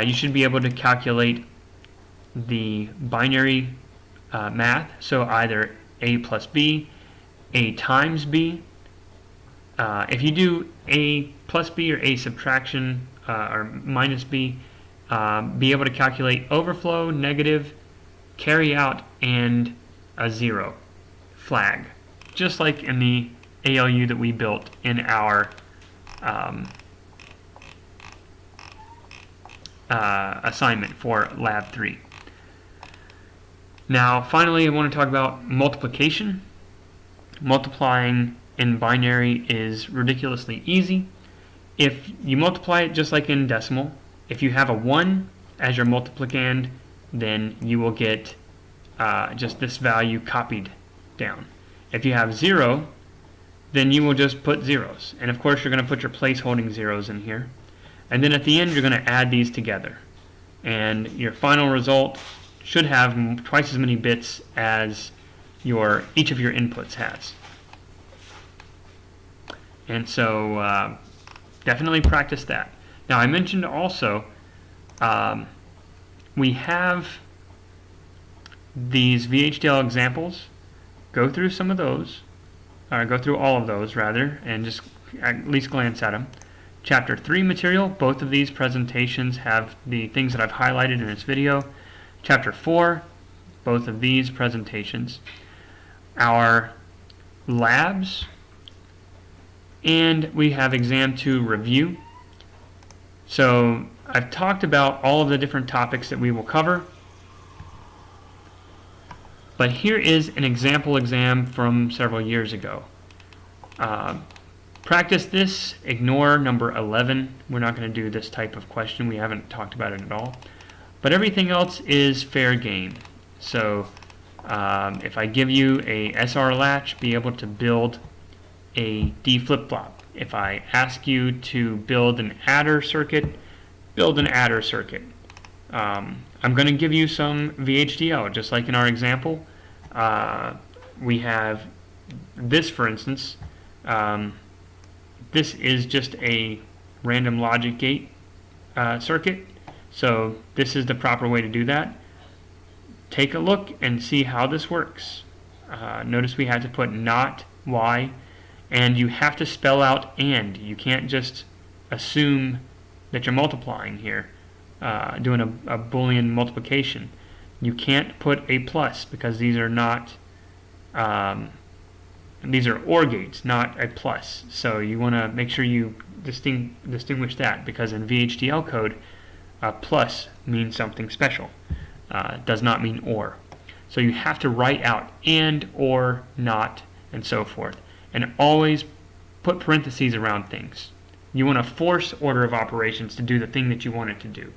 you should be able to calculate the binary math. So either A plus B, A times B. If you do A plus B or A subtraction or minus B, be able to calculate overflow, negative, carry out, and a 0 flag, just like in the ALU that we built in our assignment for Lab 3. Now, finally, I want to talk about multiplication. Multiplying in binary is ridiculously easy. If you multiply it just like in decimal, if you have a 1 as your multiplicand, then you will get just this value copied down. If you have 0, then you will just put zeros. And of course, you're going to put your place holding zeros in here. And then at the end, you're going to add these together. And your final result should have twice as many bits as each of your inputs has. And so definitely practice that. Now, I mentioned also we have these VHDL examples. Go through some of those, or go through all of those rather, and just at least glance at them. Chapter 3 material, both of these presentations have the things that I've highlighted in this video. Chapter 4, both of these presentations. Our labs, and we have exam 2 review. So I've talked about all of the different topics that we will cover, but here is an example exam from several years ago. Practice this, ignore number 11. We're not going to do this type of question. We haven't talked about it at all. But everything else is fair game. So if I give you a SR latch, be able to build a D flip-flop. If I ask you to build an adder circuit, build an adder circuit. I'm going to give you some VHDL, just like in our example. We have this, for instance. This is just a random logic gate circuit. So this is the proper way to do that. Take a look and see how this works. Notice we had to put not, y, and you have to spell out and. You can't just assume that you're multiplying here, doing a Boolean multiplication. You can't put a plus because these are not, these are OR gates, not a plus. So you want to make sure you distinguish that, because in VHDL code, a plus means something special. It does not mean OR. So you have to write out and, or, not, and so forth. And always put parentheses around things. You want to force order of operations to do the thing that you want it to do.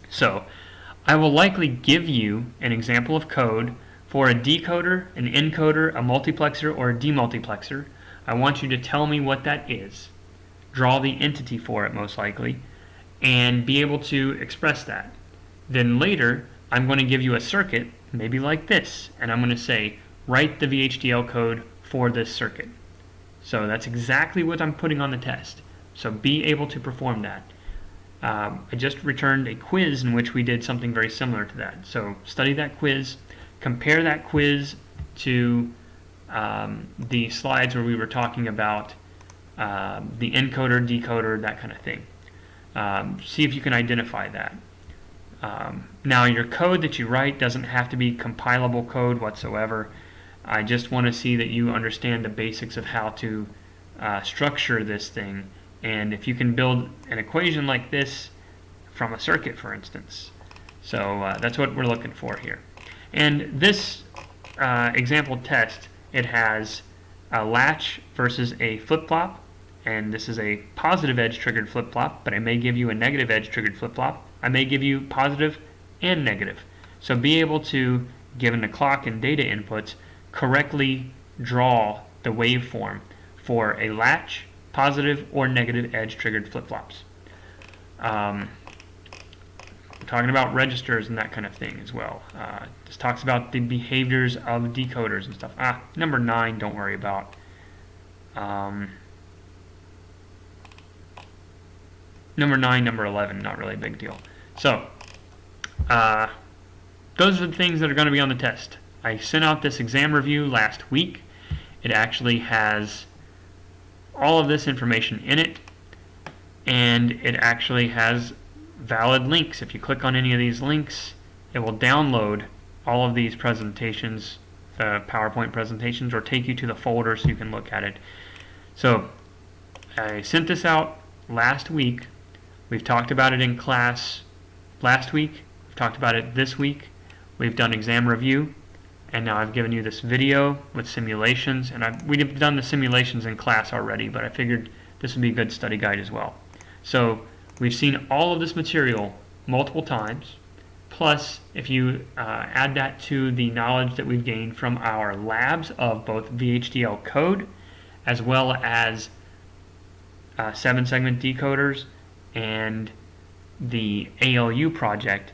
So I will likely give you an example of code for a decoder, an encoder, a multiplexer, or a demultiplexer. I want you to tell me what that is. Draw the entity for it, most likely, and be able to express that. Then later, I'm going to give you a circuit, maybe like this, and I'm going to say, write the VHDL code for this circuit. So that's exactly what I'm putting on the test. So be able to perform that. I just returned a quiz in which we did something very similar to that. So study that quiz, compare that quiz to the slides where we were talking about the encoder, decoder, that kind of thing. See if you can identify that. Now, your code that you write doesn't have to be compilable code whatsoever. I just want to see that you understand the basics of how to structure this thing, and if you can build an equation like this from a circuit, for instance. So that's what we're looking for here. And this example test, it has a latch versus a flip-flop, and this is a positive edge triggered flip-flop, but I may give you a negative edge triggered flip-flop. I may give you positive and negative. So be able to, given the clock and data inputs, correctly draw the waveform for a latch, positive or negative edge triggered flip-flops. We're talking about registers and that kind of thing as well. This talks about the behaviors of decoders and stuff. Number 9, don't worry about. Number 9, number 11, not really a big deal. So, those are the things that are going to be on the test. I sent out this exam review last week. It actually has all of this information in it, and it actually has valid links. If you click on any of these links, it will download all of these presentations, PowerPoint presentations, or take you to the folder so you can look at it. So, I sent this out last week. We've talked about it in class last week. We've talked about it this week. We've done exam review, and now I've given you this video with simulations, and we've done the simulations in class already, but I figured this would be a good study guide as well. So we've seen all of this material multiple times, plus if you add that to the knowledge that we've gained from our labs of both VHDL code as well as 7-segment decoders and the ALU project,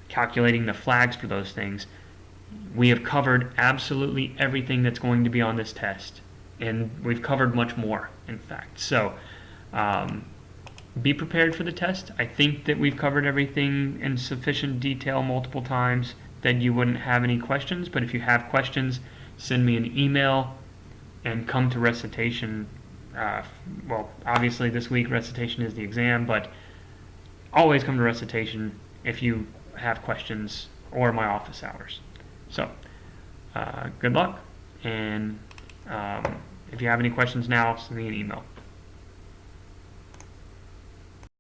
calculating the flags for those things, we have covered absolutely everything that's going to be on this test, and we've covered much more, in fact. So be prepared for the test. I think that we've covered everything in sufficient detail multiple times that you wouldn't have any questions, but if you have questions, send me an email and come to recitation. Well, obviously this week recitation is the exam, but always come to recitation if you have questions, or my office hours. So, good luck, and if you have any questions now, send me an email.